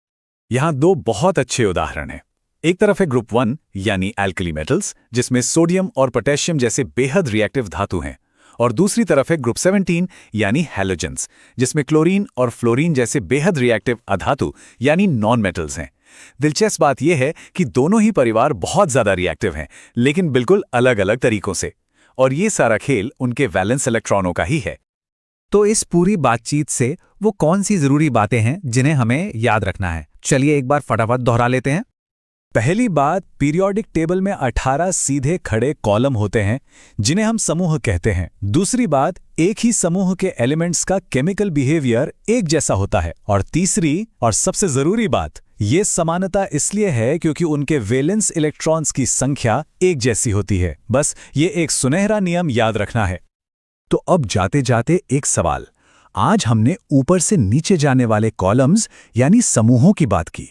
यहां 2 बहुत अच्छे उदाहरण हैं। एक तरफ है ग्रुप 1 यानी एल्कली मेटल्स, जिसमें सोडियम और पोटेशियम जैसे बेहद रिएक्टिव धातु हैं, और दूसरी तरफ है ग्रुप 17 यानी हैलोजेंस, जिसमें क्लोरीन और फ्लोरीन जैसे बेहद रिएक्टिव अधातु यानी नॉन मेटल्स हैं। दिलचस्प बात यह है कि दोनों ही परिवार बहुत ज्यादा रिएक्टिव हैं, लेकिन बिल्कुल अलग अलग तरीकों से, और ये सारा खेल उनके वैलेंस इलेक्ट्रॉनों का ही है। तो इस पूरी बातचीत से वो कौन सी जरूरी बातें हैं जिन्हें हमें याद रखना है? चलिए एक बार फटाफट दोहरा लेते हैं। पहली बात, पीरियोडिक टेबल में 18 सीधे खड़े कॉलम होते हैं जिन्हें हम समूह कहते हैं। दूसरी बात, एक ही समूह के एलिमेंट्स का केमिकल बिहेवियर एक जैसा होता है। और तीसरी और सबसे जरूरी बात, ये समानता इसलिए है क्योंकि उनके वैलेंस इलेक्ट्रॉन्स की संख्या एक जैसी होती है। बस ये एक सुनहरा नियम याद रखना है। तो अब जाते जाते एक सवाल। आज हमने ऊपर से नीचे जाने वाले कॉलम्स यानी समूहों की बात की,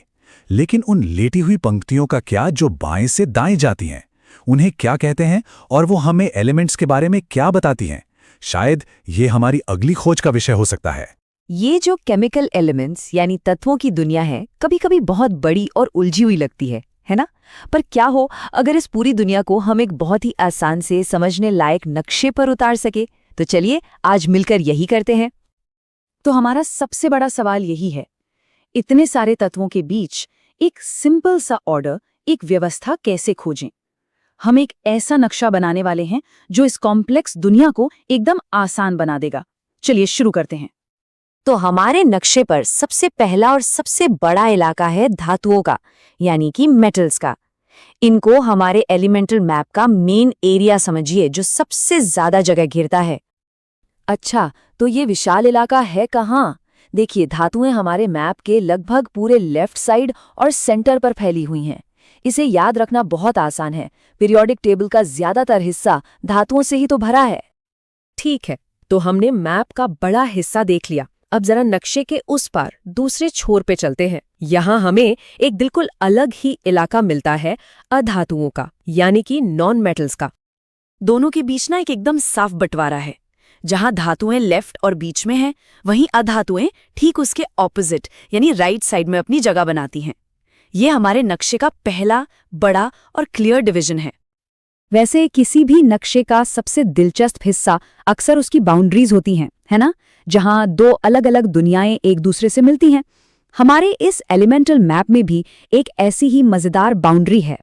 लेकिन उन लेटी हुई पंक्तियों का क्या जो बाएं से दाएं जाती हैं? उन्हें क्या कहते हैं और वो हमें एलिमेंट्स के बारे में क्या बताती हैं? शायद ये हमारी अगली खोज का विषय हो सकता है। ये जो केमिकल एलिमेंट्स यानी तत्वों की दुनिया है, कभी-कभी बहुत बड़ी और उलझी हुई लगती है ना? पर क्या हो अगर इस पूरी दुनिया को हम एक बहुत ही आसान से समझने लायक नक्शे पर उतार सके? तो चलिए आज मिलकर यही करते हैं। तो हमारा सबसे बड़ा सवाल यही है, इतने सारे तत्वों के बीच एक सिंपल सा ऑर्डर, एक व्यवस्था कैसे खोजें? हम एक ऐसा नक्शा बनाने वाले हैं जो इस कॉम्प्लेक्स दुनिया को एकदम आसान बना देगा। चलिए शुरू करते हैं। तो हमारे नक्शे पर सबसे पहला और सबसे बड़ा इलाका है धातुओं का, यानी कि मेटल्स का। इनको हमारे एलिमेंटल मैप का मेन एरिया समझिए, जो सबसे ज्यादा जगह घेरता है। अच्छा, तो ये विशाल इलाका है कहाँ? देखिए, धातुएं हमारे मैप के लगभग पूरे लेफ्ट साइड और सेंटर पर फैली हुई हैं। इसे याद रखना बहुत आसान है। पीरियोडिक टेबल का ज्यादातर हिस्सा धातुओं से ही तो भरा है। ठीक है, तो हमने मैप का बड़ा हिस्सा देख लिया। अब जरा नक्शे के उस पार दूसरे छोर पे चलते हैं। यहाँ हमें एक बिल्कुल अलग ही इलाका मिलता है, अधातुओं का, यानी कि नॉन मेटल्स का। दोनों के बीच ना एक एकदम साफ बंटवारा है। जहां धातुएं लेफ्ट और बीच में हैं, वहीं अधातुएं ठीक उसके ऑपोजिट यानी राइट साइड में अपनी जगह बनाती हैं। ये हमारे नक्शे का पहला बड़ा और क्लियर डिवीजन है। वैसे किसी भी नक्शे का सबसे दिलचस्प हिस्सा अक्सर उसकी बाउंड्रीज होती हैं, है ना? जहां दो अलग अलग दुनियाएं एक दूसरे से मिलती हैं। हमारे इस एलिमेंटल मैप में भी एक ऐसी ही मजेदार बाउंड्री है।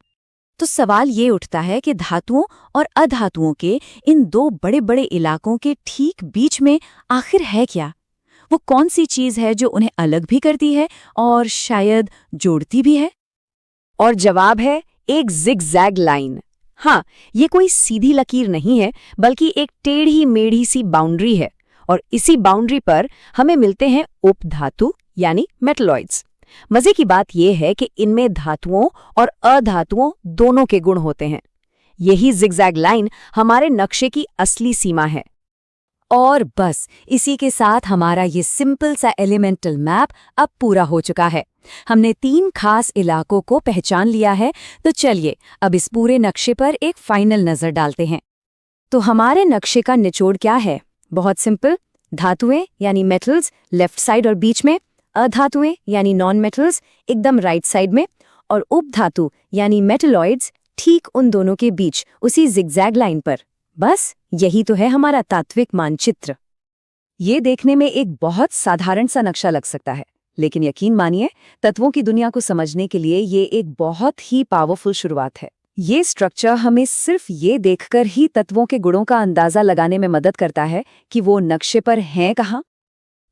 तो सवाल ये उठता है कि धातुओं और अधातुओं के इन दो बड़े बड़े इलाकों के ठीक बीच में आखिर है क्या? वो कौन सी चीज है जो उन्हें अलग भी करती है और शायद जोड़ती भी है? और जवाब है एक जिगजैग लाइन। हाँ, ये कोई सीधी लकीर नहीं है, बल्कि एक टेढ़ी मेढ़ी सी बाउंड्री है। और इसी बाउंड्री पर हमें मिलते हैं उपधातु यानी मेटलॉइड्स। मजे की बात यह है कि इनमें धातुओं और अधातुओं दोनों के गुण होते हैं। यही जिगजैग लाइन हमारे नक्शे की असली सीमा है। और बस इसी के साथ हमारा ये सिंपल सा एलिमेंटल मैप अब पूरा हो चुका है। हमने 3 खास इलाकों को पहचान लिया है। तो चलिए अब इस पूरे नक्शे पर एक फाइनल नजर डालते हैं। तो हमारे नक्शे का निचोड़ क्या है? बहुत सिंपल। धातुएं यानी मेटल्स लेफ्ट साइड और बीच में, अधातुएं यानी नॉन मेटल्स एकदम राइट साइड में, और उपधातु यानी मेटलॉइड्स ठीक उन दोनों के बीच उसी जिगजैग लाइन पर। बस यही तो है हमारा तात्विक मानचित्र। ये देखने में एक बहुत साधारण सा नक्शा लग सकता है, लेकिन यकीन मानिए, तत्वों की दुनिया को समझने के लिए ये एक बहुत ही पावरफुल शुरुआत है। ये स्ट्रक्चर हमें सिर्फ ये देखकर ही तत्वों के गुणों का अंदाजा लगाने में मदद करता है कि वो नक्शे पर हैं कहाँ।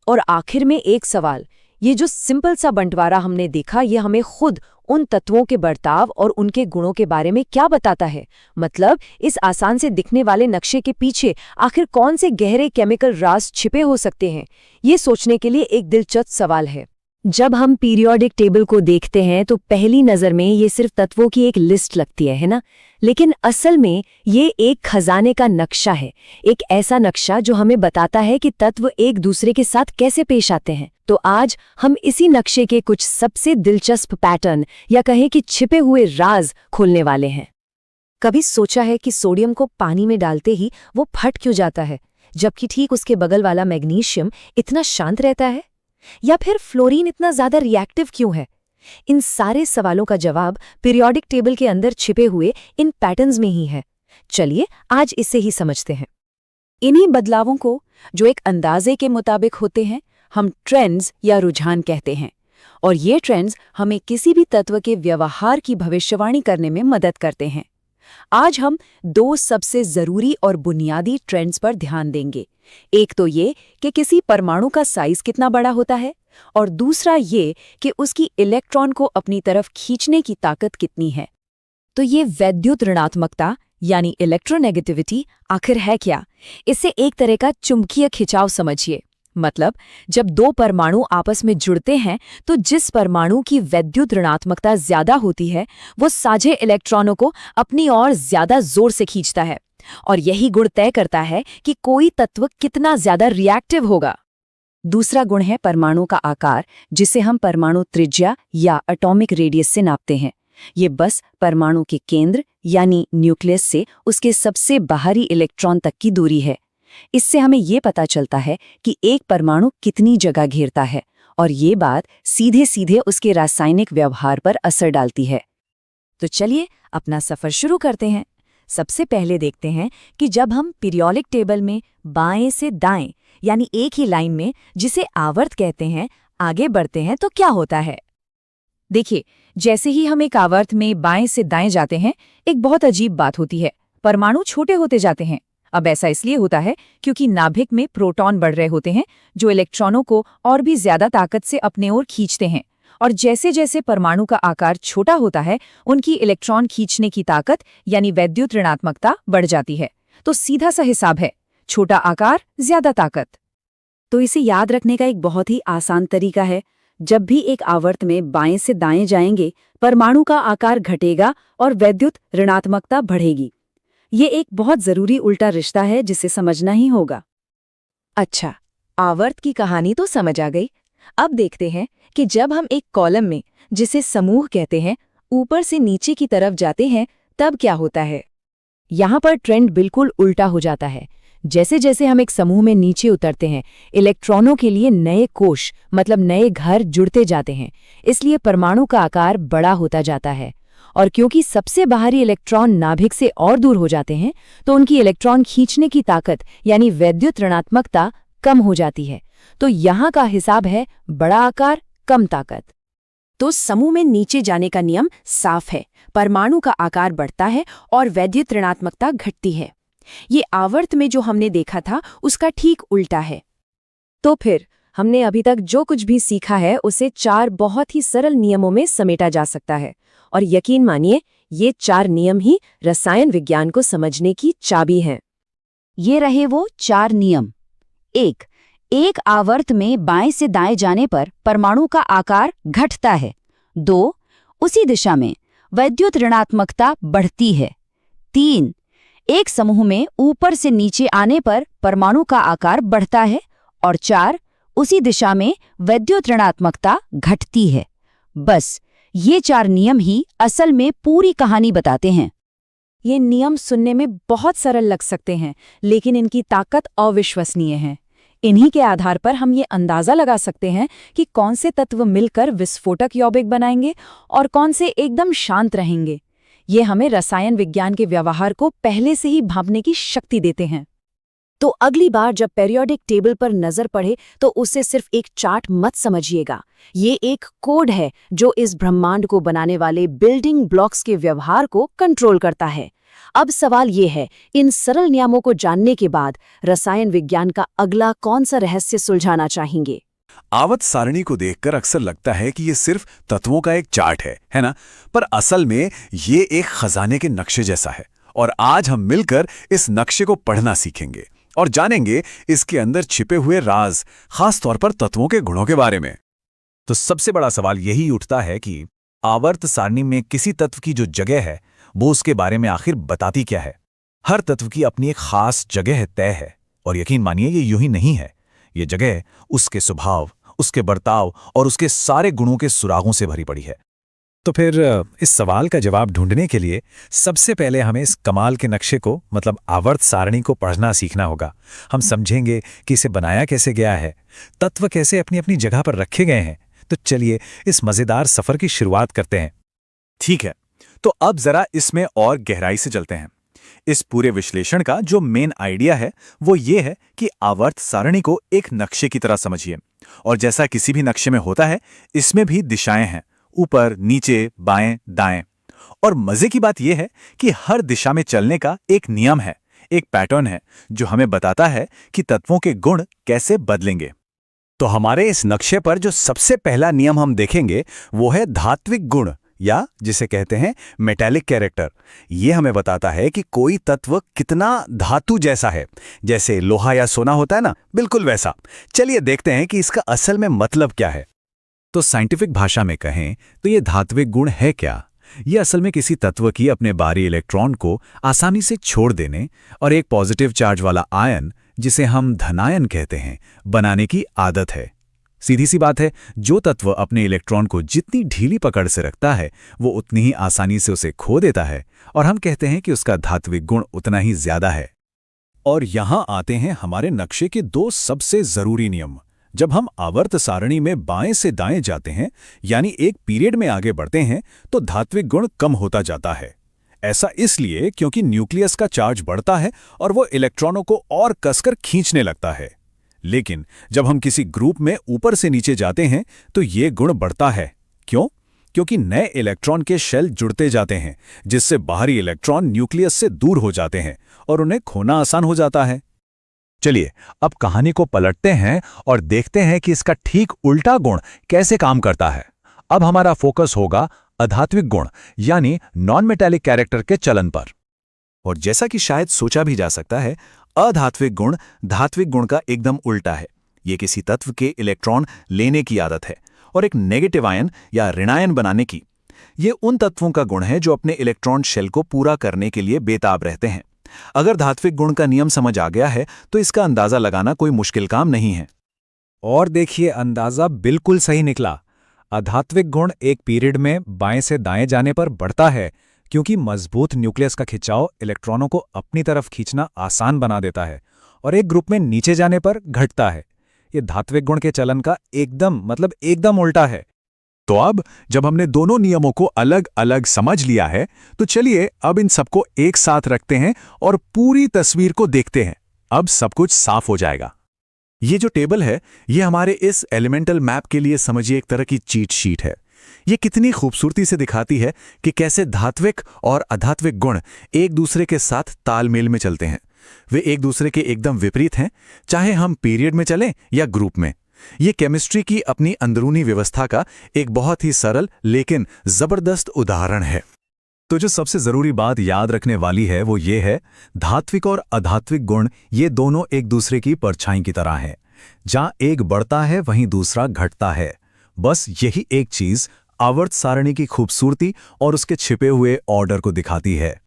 और आखिर में एक सवाल, ये जो सिंपल सा बंटवारा हमने देखा, ये हमें खुद उन तत्वों के बर्ताव और उनके गुणों के बारे में क्या बताता है? मतलब इस आसान से दिखने वाले नक्शे के पीछे आखिर कौन से गहरे केमिकल राज छिपे हो सकते हैं? ये सोचने के लिए एक दिलचस्प सवाल है। जब हम पीरियोडिक टेबल को देखते हैं तो पहली नज़र में ये सिर्फ तत्वों की एक लिस्ट लगती है ना? लेकिन असल में ये एक खजाने का नक्शा है। एक ऐसा नक्शा जो हमें बताता है कि तत्व एक दूसरे के साथ कैसे पेश आते हैं। तो आज हम इसी नक्शे के कुछ सबसे दिलचस्प पैटर्न या कहें कि छिपे हुए राज खोलने वाले हैं। कभी सोचा है कि सोडियम को पानी में डालते ही वो फट क्यों जाता है, जबकि ठीक उसके बगल वाला मैग्नीशियम इतना शांत रहता है? या फिर फ्लोरीन इतना ज्यादा रिएक्टिव क्यों है? इन सारे सवालों का जवाब पीरियोडिक टेबल के अंदर छिपे हुए इन पैटर्न्स में ही है। चलिए आज इसे ही समझते हैं। इन्हीं बदलावों को, जो एक अंदाजे के मुताबिक होते हैं, हम ट्रेंड्स या रुझान कहते हैं। और ये ट्रेंड्स हमें किसी भी तत्व के व्यवहार की भविष्यवाणी करने में मदद करते हैं। आज हम 2 सबसे जरूरी और बुनियादी ट्रेंड्स पर ध्यान देंगे। एक तो ये कि किसी परमाणु का साइज कितना बड़ा होता है, और दूसरा ये कि उसकी इलेक्ट्रॉन को अपनी तरफ खींचने की ताकत कितनी है। तो ये वैद्युत ऋणात्मकता यानी इलेक्ट्रोनेगेटिविटी आखिर है क्या? इसे एक तरह का चुंबकीय खिंचाव समझिए। मतलब जब 2 परमाणु आपस में जुड़ते हैं तो जिस परमाणु की वैद्युत ऋणात्मकता ज्यादा होती है वो साझे इलेक्ट्रॉनों को अपनी ओर ज्यादा जोर से खींचता है, और यही गुण तय करता है कि कोई तत्व कितना ज्यादा रिएक्टिव होगा। दूसरा गुण है परमाणु का आकार, जिसे हम परमाणु त्रिज्या या एटॉमिक रेडियस से नापते हैं। ये बस परमाणु के केंद्र यानी न्यूक्लियस से उसके सबसे बाहरी इलेक्ट्रॉन तक की दूरी है। इससे हमें ये पता चलता है कि एक परमाणु कितनी जगह घेरता है, और ये बात सीधे सीधे उसके रासायनिक व्यवहार पर असर डालती है। तो चलिए अपना सफर शुरू करते हैं। सबसे पहले देखते हैं कि जब हम पीरियोडिक टेबल में बाएं से दाएं यानी एक ही लाइन में, जिसे आवर्त कहते हैं, आगे बढ़ते हैं तो क्या होता है। देखिए, जैसे ही हम एक आवर्त में बाएं से दाएं जाते हैं, एक बहुत अजीब बात होती है। परमाणु छोटे होते जाते हैं। अब ऐसा इसलिए होता है क्योंकि नाभिक में प्रोटॉन बढ़ रहे होते हैं, जो इलेक्ट्रॉनों को और भी ज्यादा ताकत से अपने ओर खींचते हैं। और जैसे जैसे परमाणु का आकार छोटा होता है, उनकी इलेक्ट्रॉन खींचने की ताकत यानी वैद्युत ऋणात्मकता बढ़ जाती है। तो सीधा सा हिसाब है, छोटा आकार ज्यादा ताकत। तो इसे याद रखने का एक बहुत ही आसान तरीका है, जब भी एक आवर्त में बाएं से दाएं जाएंगे, परमाणु का आकार घटेगा और वैद्युत ऋणात्मकता बढ़ेगी। ये एक बहुत जरूरी उल्टा रिश्ता है जिसे समझना ही होगा। अच्छा, आवर्त की कहानी तो समझ आ गई। अब देखते हैं कि जब हम एक कॉलम में, जिसे समूह कहते हैं, ऊपर से नीचे की तरफ जाते हैं, तब क्या होता है। यहाँ पर ट्रेंड बिल्कुल उल्टा हो जाता है। जैसे जैसे हम एक समूह में नीचे उतरते हैं, इलेक्ट्रॉनों के लिए नए कोश मतलब नए घर जुड़ते जाते हैं। इसलिए परमाणु का आकार बड़ा होता जाता है। और क्योंकि सबसे बाहरी इलेक्ट्रॉन नाभिक से और दूर हो जाते हैं, तो उनकी इलेक्ट्रॉन खींचने की ताकत यानी वैद्युत ऋणात्मकता कम हो जाती है। तो यहाँ का हिसाब है बड़ा आकार कम ताकत। तो समूह में नीचे जाने का नियम साफ है, परमाणु का आकार बढ़ता है और वैद्युत ऋणात्मकता घटती है। ये आवर्त में जो हमने देखा था उसका ठीक उल्टा है। तो फिर हमने अभी तक जो कुछ भी सीखा है उसे 4 बहुत ही सरल नियमों में समेटा जा सकता है। और यकीन मानिए, ये 4 नियम ही रसायन विज्ञान को समझने की चाबी हैं। ये रहे वो 4 नियम। 1. एक आवर्त में बाएं से दाएं जाने पर परमाणु का आकार घटता है। 2. उसी दिशा में वैद्युत ऋणात्मकता बढ़ती है। 3. एक समूह में ऊपर से नीचे आने पर परमाणु का आकार बढ़ता है। और 4. उसी दिशा में वैद्युत ऋणात्मकता घटती है। बस ये 4 नियम ही असल में पूरी कहानी बताते हैं। ये नियम सुनने में बहुत सरल लग सकते हैं, लेकिन इनकी ताकत अविश्वसनीय है। इन्हीं के आधार पर हम ये अंदाजा लगा सकते हैं कि कौन से तत्व मिलकर विस्फोटक यौगिक बनाएंगे और कौन से एकदम शांत रहेंगे। ये हमें रसायन विज्ञान के व्यवहार को पहले से ही भांपने की शक्ति देते हैं। तो अगली बार जब पीरियोडिक टेबल पर नजर पड़े तो उसे सिर्फ एक चार्ट मत समझिएगा। ये एक कोड है जो इस ब्रह्मांड को बनाने वाले बिल्डिंग ब्लॉक्स के व्यवहार को कंट्रोल करता है। अब सवाल ये है, इन सरल नियमों को जानने के बाद रसायन विज्ञान का अगला कौन सा रहस्य सुलझाना चाहेंगे? आवर्त सारणी को देखकर अक्सर लगता है कि ये सिर्फ तत्वों का एक चार्ट है ना? पर असल में ये एक खजाने के नक्शे जैसा है। और आज हम मिलकर इस नक्शे को पढ़ना सीखेंगे और जानेंगे इसके अंदर छिपे हुए राज, खास तौर पर तत्वों के गुणों के बारे में। तो सबसे बड़ा सवाल यही उठता है कि आवर्त सारणी में किसी तत्व की जो जगह है वो उसके बारे में आखिर बताती क्या है। हर तत्व की अपनी एक खास जगह तय है, और यकीन मानिए ये यूं ही नहीं है। ये जगह उसके स्वभाव, उसके बर्ताव और उसके सारे गुणों के सुरागों से भरी पड़ी है। तो फिर इस सवाल का जवाब ढूंढने के लिए सबसे पहले हमें इस कमाल के नक्शे को मतलब आवर्त सारणी को पढ़ना सीखना होगा। हम समझेंगे कि इसे बनाया कैसे गया है, तत्व कैसे अपनी अपनी जगह पर रखे गए हैं। तो चलिए इस मजेदार सफर की शुरुआत करते हैं। ठीक है, तो अब जरा इसमें और गहराई से चलते हैं। इस पूरे विश्लेषण का जो मेन आइडिया है वो ये है कि आवर्त सारणी को एक नक्शे की तरह समझिए। और जैसा किसी भी नक्शे में होता है, इसमें भी दिशाएं हैं, ऊपर, नीचे, बाएं, दाएं। और मजे की बात यह है कि हर दिशा में चलने का एक नियम है, एक पैटर्न है जो हमें बताता है कि तत्वों के गुण कैसे बदलेंगे। तो हमारे इस नक्शे पर जो सबसे पहला नियम हम देखेंगे वो है धात्विक गुण, या जिसे कहते हैं मेटालिक कैरेक्टर। ये हमें बताता है कि कोई तत्व कितना धातु जैसा है, जैसे लोहा या सोना होता है ना, बिल्कुल वैसा। चलिए देखते हैं कि इसका असल में मतलब क्या है। तो साइंटिफिक भाषा में कहें तो ये धात्विक गुण है क्या? ये असल में किसी तत्व की अपने बाहरी इलेक्ट्रॉन को आसानी से छोड़ देने और एक पॉजिटिव चार्ज वाला आयन, जिसे हम धनायन कहते हैं, बनाने की आदत है। सीधी सी बात है, जो तत्व अपने इलेक्ट्रॉन को जितनी ढीली पकड़ से रखता है वो उतनी ही आसानी से उसे खो देता है, और हम कहते हैं कि उसका धात्विक गुण उतना ही ज्यादा है। और यहां आते हैं हमारे नक्शे के 2 सबसे जरूरी नियम। जब हम आवर्त सारणी में बाएं से दाएं जाते हैं, यानी एक पीरियड में आगे बढ़ते हैं, तो धात्विक गुण कम होता जाता है। ऐसा इसलिए क्योंकि न्यूक्लियस का चार्ज बढ़ता है और वो इलेक्ट्रॉनों को और कसकर खींचने लगता है। लेकिन जब हम किसी ग्रुप में ऊपर से नीचे जाते हैं तो ये गुण बढ़ता है। क्यों? क्योंकि नए इलेक्ट्रॉन के शेल जुड़ते जाते हैं, जिससे बाहरी इलेक्ट्रॉन न्यूक्लियस से दूर हो जाते हैं और उन्हें खोना आसान हो जाता है। चलिए अब कहानी को पलटते हैं और देखते हैं कि इसका ठीक उल्टा गुण कैसे काम करता है। अब हमारा फोकस होगा अधात्विक गुण यानी नॉन मेटालिक कैरेक्टर के चलन पर। और जैसा कि शायद सोचा भी जा सकता है, अधात्विक गुण धात्विक गुण का एकदम उल्टा है। ये किसी तत्व के इलेक्ट्रॉन लेने की आदत है और एक नेगेटिव आयन या ऋणायन बनाने की। ये उन तत्वों का गुण है जो अपने इलेक्ट्रॉन शेल को पूरा करने के लिए बेताब रहते हैं। अगर धात्विक गुण का नियम समझ आ गया है तो इसका अंदाजा लगाना कोई मुश्किल काम नहीं है। और देखिए, अंदाजा बिल्कुल सही निकला। अधात्विक गुण एक पीरियड में बाएं से दाएं जाने पर बढ़ता है, क्योंकि मजबूत न्यूक्लियस का खिंचाव इलेक्ट्रॉनों को अपनी तरफ खींचना आसान बना देता है, और एक ग्रुप में नीचे जाने पर घटता है। ये धात्विक गुण के चलन का एकदम उल्टा है। तो अब जब हमने दोनों नियमों को अलग अलग समझ लिया है, तो चलिए अब इन सबको एक साथ रखते हैं और पूरी तस्वीर को देखते हैं। अब सब कुछ साफ हो जाएगा। ये जो टेबल है, ये हमारे इस एलिमेंटल मैप के लिए समझिए एक तरह की चीट शीट है। ये कितनी खूबसूरती से दिखाती है कि कैसे धात्विक और अधात्विक गुण एक दूसरे के साथ तालमेल में चलते हैं। वे एक दूसरे के एकदम विपरीत हैं, चाहे हम पीरियड में चलें या ग्रुप में। ये केमिस्ट्री की अपनी अंदरूनी व्यवस्था का एक बहुत ही सरल लेकिन जबरदस्त उदाहरण है। तो जो सबसे जरूरी बात याद रखने वाली है वो ये है, धात्विक और अधात्विक गुण ये दोनों एक दूसरे की परछाई की तरह हैं। जहां एक बढ़ता है वहीं दूसरा घटता है। बस यही एक चीज आवर्त सारणी की खूबसूरती और उसके छिपे हुए ऑर्डर को दिखाती है।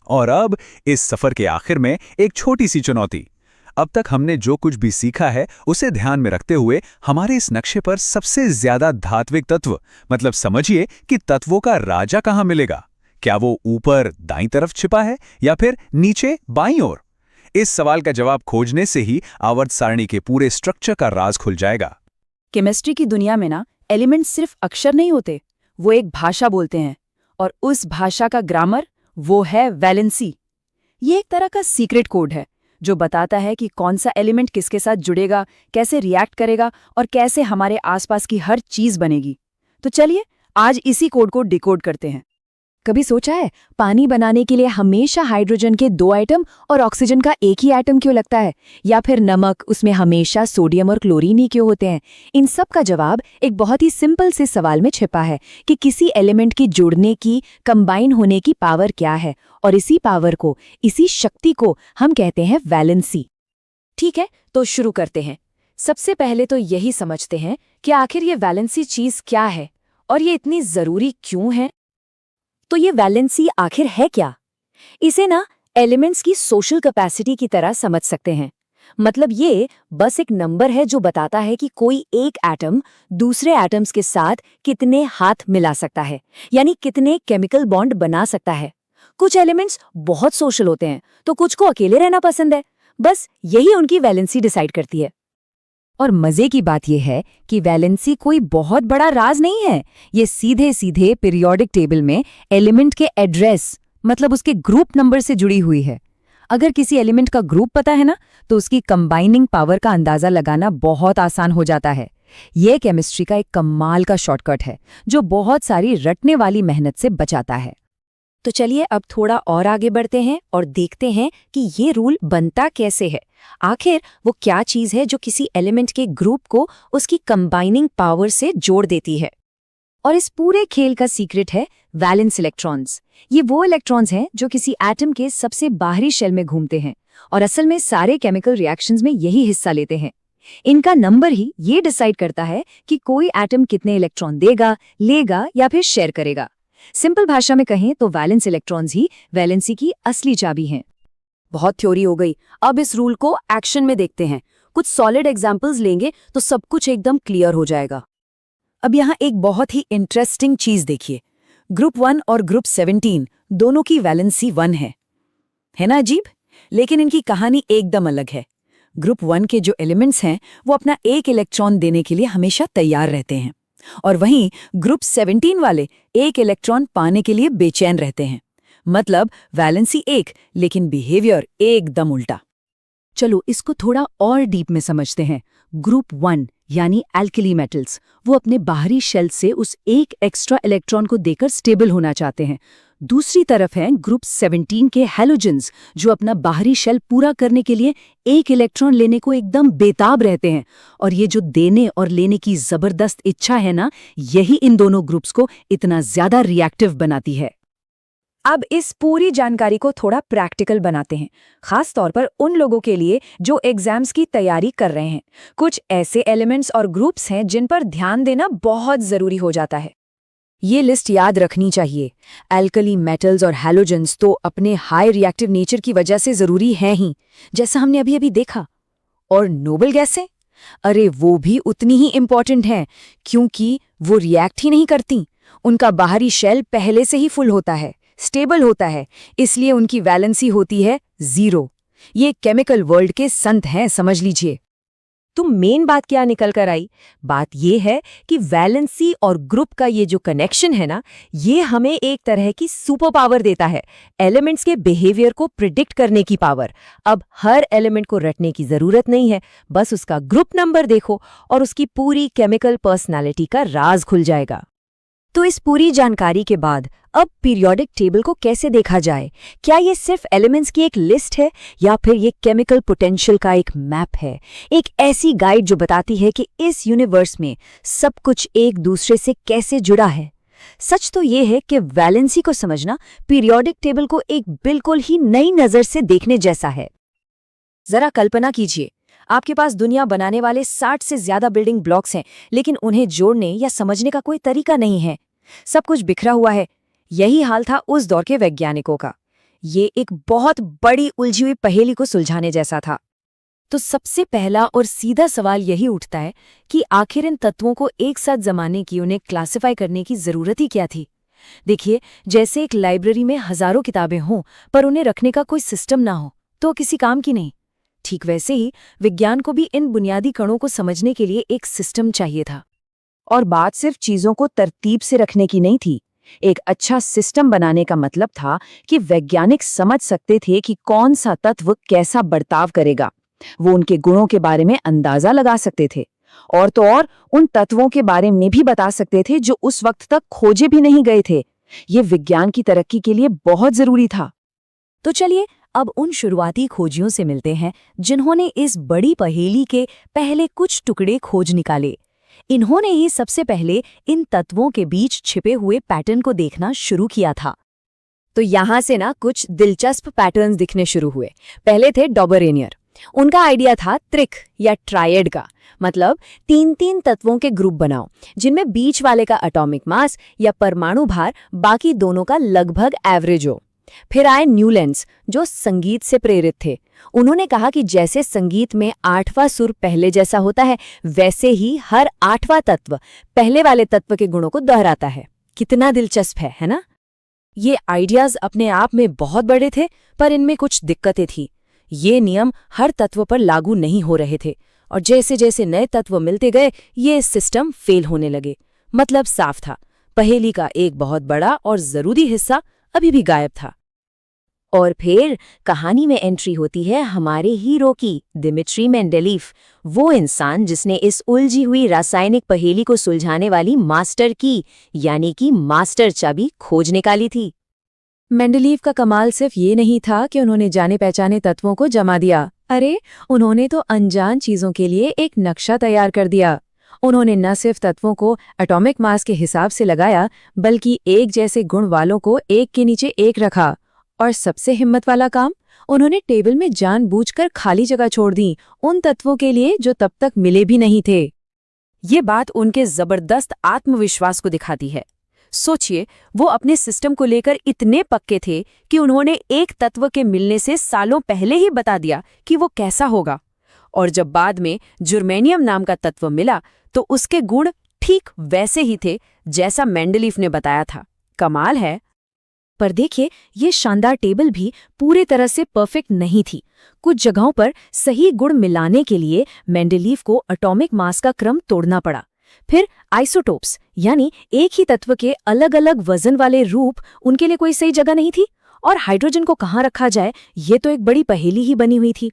और अब इस सफर के आखिर में एक छोटी सी चुनौती। अब तक हमने जो कुछ भी सीखा है उसे ध्यान में रखते हुए हमारे इस नक्शे पर सबसे ज्यादा धात्विक तत्व, मतलब समझिए कि तत्वों का राजा कहां मिलेगा। क्या वो ऊपर दाईं तरफ छिपा है या फिर नीचे बाईं ओर? इस सवाल का जवाब खोजने से ही आवर्त सारणी के पूरे स्ट्रक्चर का राज खुल जाएगा। केमिस्ट्री की दुनिया में ना एलिमेंट्स सिर्फ अक्षर नहीं होते, वो एक भाषा बोलते हैं, और उस भाषा का ग्रामर वो है वैलेंसी। ये एक तरह का सीक्रेट कोड है जो बताता है कि कौन सा एलिमेंट किसके साथ जुड़ेगा, कैसे रिएक्ट करेगा और कैसे हमारे आसपास की हर चीज बनेगी। तो चलिए आज इसी कोड को डिकोड करते हैं। कभी सोचा है पानी बनाने के लिए हमेशा हाइड्रोजन के 2 एटम और ऑक्सीजन का एक ही एटम क्यों लगता है? या फिर नमक, उसमें हमेशा सोडियम और क्लोरीन ही क्यों होते हैं? इन सब का जवाब एक बहुत ही सिंपल से सवाल में छिपा है कि किसी एलिमेंट की जुड़ने की, कंबाइन होने की पावर क्या है, और इसी पावर को, इसी शक्ति को हम कहते हैं वैलेंसी। ठीक है, तो शुरू करते हैं। सबसे पहले तो यही समझते हैं कि आखिर ये वैलेंसी चीज क्या है और ये इतनी जरूरी क्यों है। तो ये वैलेंसी आखिर है क्या? इसे ना एलिमेंट्स की सोशल कैपेसिटी की तरह समझ सकते हैं। मतलब ये बस एक नंबर है जो बताता है कि कोई एक एटम दूसरे एटम्स के साथ कितने हाथ मिला सकता है, यानी कितने केमिकल बॉन्ड बना सकता है। कुछ एलिमेंट्स बहुत सोशल होते हैं तो कुछ को अकेले रहना पसंद है। बस यही उनकी वैलेंसी डिसाइड करती है। और मजे की बात यह है कि वैलेंसी कोई बहुत बड़ा राज नहीं है। ये सीधे सीधे पीरियोडिक टेबल में एलिमेंट के एड्रेस, मतलब उसके ग्रुप नंबर से जुड़ी हुई है। अगर किसी एलिमेंट का ग्रुप पता है ना, तो उसकी कंबाइनिंग पावर का अंदाजा लगाना बहुत आसान हो जाता है। यह केमिस्ट्री का एक कमाल का शॉर्टकट है जो बहुत सारी रटने वाली मेहनत से बचाता है। तो चलिए अब थोड़ा और आगे बढ़ते हैं और देखते हैं कि ये रूल बनता कैसे है। आखिर वो क्या चीज है जो किसी एलिमेंट के ग्रुप को उसकी कंबाइनिंग पावर से जोड़ देती है। और इस पूरे खेल का सीक्रेट है वैलेंस इलेक्ट्रॉन्स। ये वो इलेक्ट्रॉन्स हैं जो किसी एटम के सबसे बाहरी शेल में घूमते हैं और असल में सारे केमिकल रिएक्शंस में यही हिस्सा लेते हैं। इनका नंबर ही ये डिसाइड करता है कि कोई एटम कितने इलेक्ट्रॉन देगा, लेगा या फिर शेयर करेगा। सिंपल भाषा में कहें तो वैलेंस इलेक्ट्रॉन्स ही वैलेंसी की असली चाबी हैं। बहुत थ्योरी हो गई, अब इस रूल को एक्शन में देखते हैं। कुछ सॉलिड एग्जाम्पल्स लेंगे तो सब कुछ एकदम क्लियर हो जाएगा। अब यहाँ एक बहुत ही इंटरेस्टिंग चीज देखिए। ग्रुप 1 और ग्रुप 17 दोनों की वैलेंसी 1 है ना अजीब? लेकिन इनकी कहानी एकदम अलग है। ग्रुप 1 के जो एलिमेंट्स हैं वो अपना एक इलेक्ट्रॉन देने के लिए हमेशा तैयार रहते हैं, और वहीं ग्रुप 17 वाले एक इलेक्ट्रॉन पाने के लिए बेचैन रहते हैं। मतलब वैलेंसी 1 लेकिन बिहेवियर एकदम उल्टा। चलो इसको थोड़ा और डीप में समझते हैं। ग्रुप 1 यानी एल्कली मेटल्स, वो अपने बाहरी शेल से उस एक एक्स्ट्रा इलेक्ट्रॉन को देकर स्टेबल होना चाहते हैं। दूसरी तरफ हैं ग्रुप 17 के हैलोजेंस, जो अपना बाहरी शेल पूरा करने के लिए एक इलेक्ट्रॉन लेने को एकदम बेताब रहते हैं। और ये जो देने और लेने की जबरदस्त इच्छा है ना, यही इन दोनों ग्रुप्स को इतना ज्यादा रिएक्टिव बनाती है। अब इस पूरी जानकारी को थोड़ा प्रैक्टिकल बनाते हैं, खास तौर पर उन लोगों के लिए जो एग्जाम्स की तैयारी कर रहे हैं। कुछ ऐसे एलिमेंट्स और ग्रुप्स हैं जिन पर ध्यान देना बहुत जरूरी हो जाता है। ये लिस्ट याद रखनी चाहिए। एल्कली मेटल्स और हैलोजेंस तो अपने हाई रिएक्टिव नेचर की वजह से जरूरी हैं ही, जैसा हमने अभी अभी देखा। और नोबल गैसें, अरे वो भी उतनी ही इंपॉर्टेंट हैं, क्योंकि वो रिएक्ट ही नहीं करती। उनका बाहरी शेल पहले से ही फुल होता है, स्टेबल होता है, इसलिए उनकी वैलेंसी होती है 0। ये केमिकल वर्ल्ड के संत हैं, समझ लीजिए। तो मेन बात क्या निकल कर आई? बात ये है कि वैलेंसी और ग्रुप का ये जो कनेक्शन है ना, ये हमें एक तरह की सुपर पावर देता है, एलिमेंट्स के बिहेवियर को प्रिडिक्ट करने की पावर। अब हर एलिमेंट को रटने की जरूरत नहीं है, बस उसका ग्रुप नंबर देखो और उसकी पूरी केमिकल पर्सनालिटी का राज खुल जाएगा। तो इस पूरी जानकारी के बाद अब पीरियोडिक टेबल को कैसे देखा जाए? क्या ये सिर्फ एलिमेंट्स की एक लिस्ट है, या फिर ये केमिकल पोटेंशियल का एक मैप है, एक ऐसी गाइड जो बताती है कि इस यूनिवर्स में सब कुछ एक दूसरे से कैसे जुड़ा है? सच तो ये है कि वैलेंसी को समझना पीरियोडिक टेबल को एक बिल्कुल ही नई नजर से देखने जैसा है। जरा कल्पना कीजिए, आपके पास दुनिया बनाने वाले 60 से ज्यादा बिल्डिंग ब्लॉक्स हैं, लेकिन उन्हें जोड़ने या समझने का कोई तरीका नहीं है। सब कुछ बिखरा हुआ है। यही हाल था उस दौर के वैज्ञानिकों का। ये एक बहुत बड़ी उलझी हुई पहेली को सुलझाने जैसा था। तो सबसे पहला और सीधा सवाल यही उठता है कि आखिर इन तत्वों को एक साथ जमाने की, उन्हें क्लासिफाई करने की जरूरत ही क्या थी? देखिए, जैसे एक लाइब्रेरी में हजारों किताबें हों पर उन्हें रखने का कोई सिस्टम ना हो तो किसी काम की नहीं। ठीक वैसे ही विज्ञान को भी इन बुनियादी कणों को समझने के लिए एक सिस्टम चाहिए था। और बात सिर्फ चीजों को तरतीब से रखने की नहीं थी। एक अच्छा सिस्टम बनाने का मतलब था कि वैज्ञानिक समझ सकते थे कि कौन सा तत्व कैसा बर्ताव करेगा। वो उनके गुणों के बारे में अंदाजा लगा सकते थे, और तो और उन तत्वों के बारे में भी बता सकते थे जो उस वक्त तक खोजे भी नहीं गए थे। ये विज्ञान की तरक्की के लिए बहुत जरूरी था। तो चलिए अब उन शुरुआती खोजियों से मिलते हैं जिन्होंने इस बड़ी पहेली के पहले कुछ टुकड़े खोज निकाले। इन्होंने ही सबसे पहले इन तत्वों के बीच छिपे हुए पैटर्न को देखना शुरू किया था। तो यहाँ से ना कुछ दिलचस्प पैटर्न्स दिखने शुरू हुए। पहले थे डॉबरेनियर। उनका आइडिया था त्रिक या ट्रायड का, मतलब 3-3 तत्वों के ग्रुप बनाओ जिनमें बीच वाले का एटॉमिक मास या परमाणु भार बाकी दोनों का लगभग एवरेज हो। फिर आए न्यूलैंड्स, जो संगीत से प्रेरित थे। उन्होंने कहा कि जैसे संगीत में 8वां सुर पहले जैसा होता है, वैसे ही हर 8वां तत्व पहले वाले तत्व के गुणों को दोहराता है। कितना दिलचस्प है ना? ये आइडियाज अपने आप में बहुत बड़े थे, पर इनमें कुछ दिक्कतें थी। ये नियम हर तत्व पर लागू नहीं हो रहे थे, और जैसे जैसे नए तत्व मिलते गए, ये सिस्टम फेल होने लगे। मतलब साफ था, पहेली का एक बहुत बड़ा और जरूरी हिस्सा अभी भी गायब था। और फिर कहानी में एंट्री होती है हमारे हीरो की, दिमित्री मेंडेलीफ, वो इंसान जिसने इस उलझी हुई रासायनिक पहेली को सुलझाने वाली मास्टर की, यानी कि मास्टर चाबी खोज निकाली थी। मेंडेलीव का कमाल सिर्फ ये नहीं था कि उन्होंने जाने पहचाने तत्वों को जमा दिया। अरे, उन्होंने तो अनजान चीजों के लिए एक नक्शा तैयार कर दिया। उन्होंने न सिर्फ तत्वों को एटॉमिक मास के हिसाब से लगाया, बल्कि एक जैसे गुण वालों को एक के नीचे एक रखा। और सबसे हिम्मत वाला काम, उन्होंने टेबल में जानबूझकर खाली जगह छोड़ दी उन तत्वों के लिए जो तब तक मिले भी नहीं थे। ये बात उनके जबरदस्त आत्मविश्वास को दिखाती है। सोचिए, वो अपने सिस्टम को लेकर इतने पक्के थे कि उन्होंने एक तत्व के मिलने से सालों पहले ही बता दिया कि वो कैसा होगा। और जब बाद में जर्मेनियम नाम का तत्व मिला, तो उसके गुण ठीक वैसे ही थे जैसा मेंडेलीफ ने बताया था। कमाल है। पर देखिए, ये शानदार टेबल भी पूरी तरह से परफेक्ट नहीं थी। कुछ जगहों पर सही गुण मिलाने के लिए मेंडेलीफ को एटॉमिक मास का क्रम तोड़ना पड़ा। फिर आइसोटोप्स, यानी एक ही तत्व के अलग अलग वजन वाले रूप, उनके लिए कोई सही जगह नहीं थी। और हाइड्रोजन को कहाँ रखा जाए, ये तो एक बड़ी पहेली ही बनी हुई थी।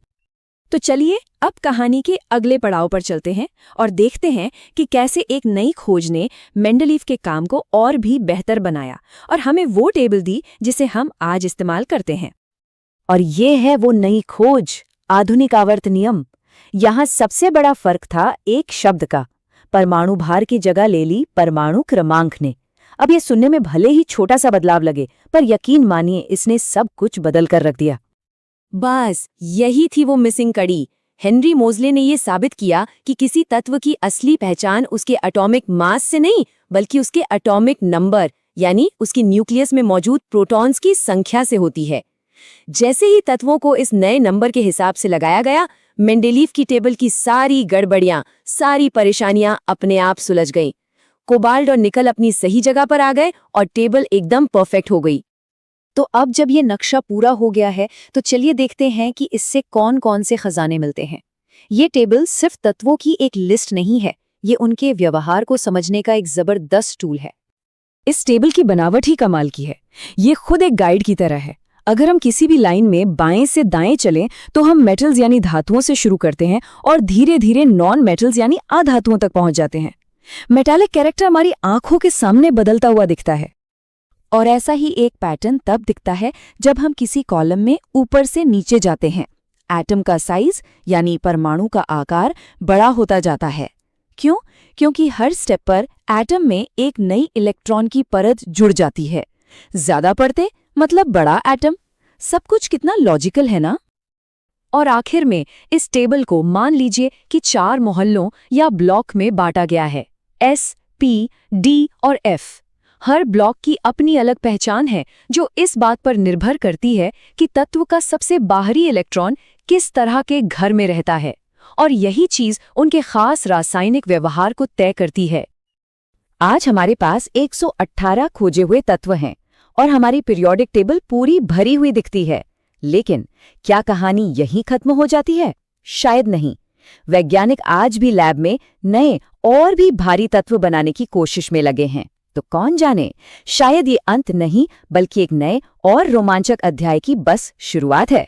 तो चलिए अब कहानी के अगले पड़ाव पर चलते हैं और देखते हैं कि कैसे एक नई खोज ने मेंडलीव के काम को और भी बेहतर बनाया और हमें वो टेबल दी जिसे हम आज इस्तेमाल करते हैं। और ये है वो नई खोज, आधुनिक आवर्त नियम। यहाँ सबसे बड़ा फर्क था एक शब्द का। परमाणु भार की जगह ले ली परमाणु क्रमांक ने। अब ये सुनने में भले ही छोटा सा बदलाव लगे, पर यकीन मानिए इसने सब कुछ बदल कर रख दिया। बस यही थी वो मिसिंग कड़ी। हेनरी मोज़ले ने ये साबित किया कि किसी तत्व की असली पहचान उसके एटॉमिक मास से नहीं, बल्कि उसके एटॉमिक नंबर यानी उसकी न्यूक्लियस में मौजूद प्रोटॉन्स की संख्या से होती है। जैसे ही तत्वों को इस नए नंबर के हिसाब से लगाया गया, मेंडेलीव की टेबल की सारी गड़बड़ियां, सारी परेशानियां अपने आप सुलझ गईं। कोबाल्ट और निकल अपनी सही जगह पर आ गए और टेबल एकदम परफेक्ट हो गई। तो अब जब ये नक्शा पूरा हो गया है, तो चलिए देखते हैं कि इससे कौन कौन से खजाने मिलते हैं। ये टेबल सिर्फ तत्वों की एक लिस्ट नहीं है, ये उनके व्यवहार को समझने का एक जबरदस्त टूल है। इस टेबल की बनावट ही कमाल की है। ये खुद एक गाइड की तरह है। अगर हम किसी भी लाइन में बाएं से दाएं चलें तो हम मेटल्स यानी धातुओं से शुरू करते हैं और धीरे धीरे नॉन मेटल्स यानी अधातुओं तक पहुंच जाते हैं। मेटालिक कैरेक्टर हमारी आंखों के सामने बदलता हुआ दिखता है। और ऐसा ही एक पैटर्न तब दिखता है जब हम किसी कॉलम में ऊपर से नीचे जाते हैं। एटम का साइज यानी परमाणु का आकार बड़ा होता जाता है। क्यों? क्योंकि हर स्टेप पर एटम में एक नई इलेक्ट्रॉन की परत जुड़ जाती है। ज्यादा पढ़ते मतलब बड़ा एटम। सब कुछ कितना लॉजिकल है ना? और आखिर में इस टेबल को मान लीजिए कि 4 मोहल्लों या ब्लॉक में बांटा गया है, S, P, D और F। हर ब्लॉक की अपनी अलग पहचान है, जो इस बात पर निर्भर करती है कि तत्व का सबसे बाहरी इलेक्ट्रॉन किस तरह के घर में रहता है, और यही चीज उनके खास रासायनिक व्यवहार को तय करती है। आज हमारे पास 118 खोजे हुए तत्व हैं और हमारी पीरियोडिक टेबल पूरी भरी हुई दिखती है। लेकिन क्या कहानी यहीं खत्म हो जाती है? शायद नहीं। वैज्ञानिक आज भी लैब में नए और भी भारी तत्व बनाने की कोशिश में लगे हैं। तो कौन जाने, शायद ये अंत नहीं बल्कि एक नए और रोमांचक अध्याय की बस शुरुआत है।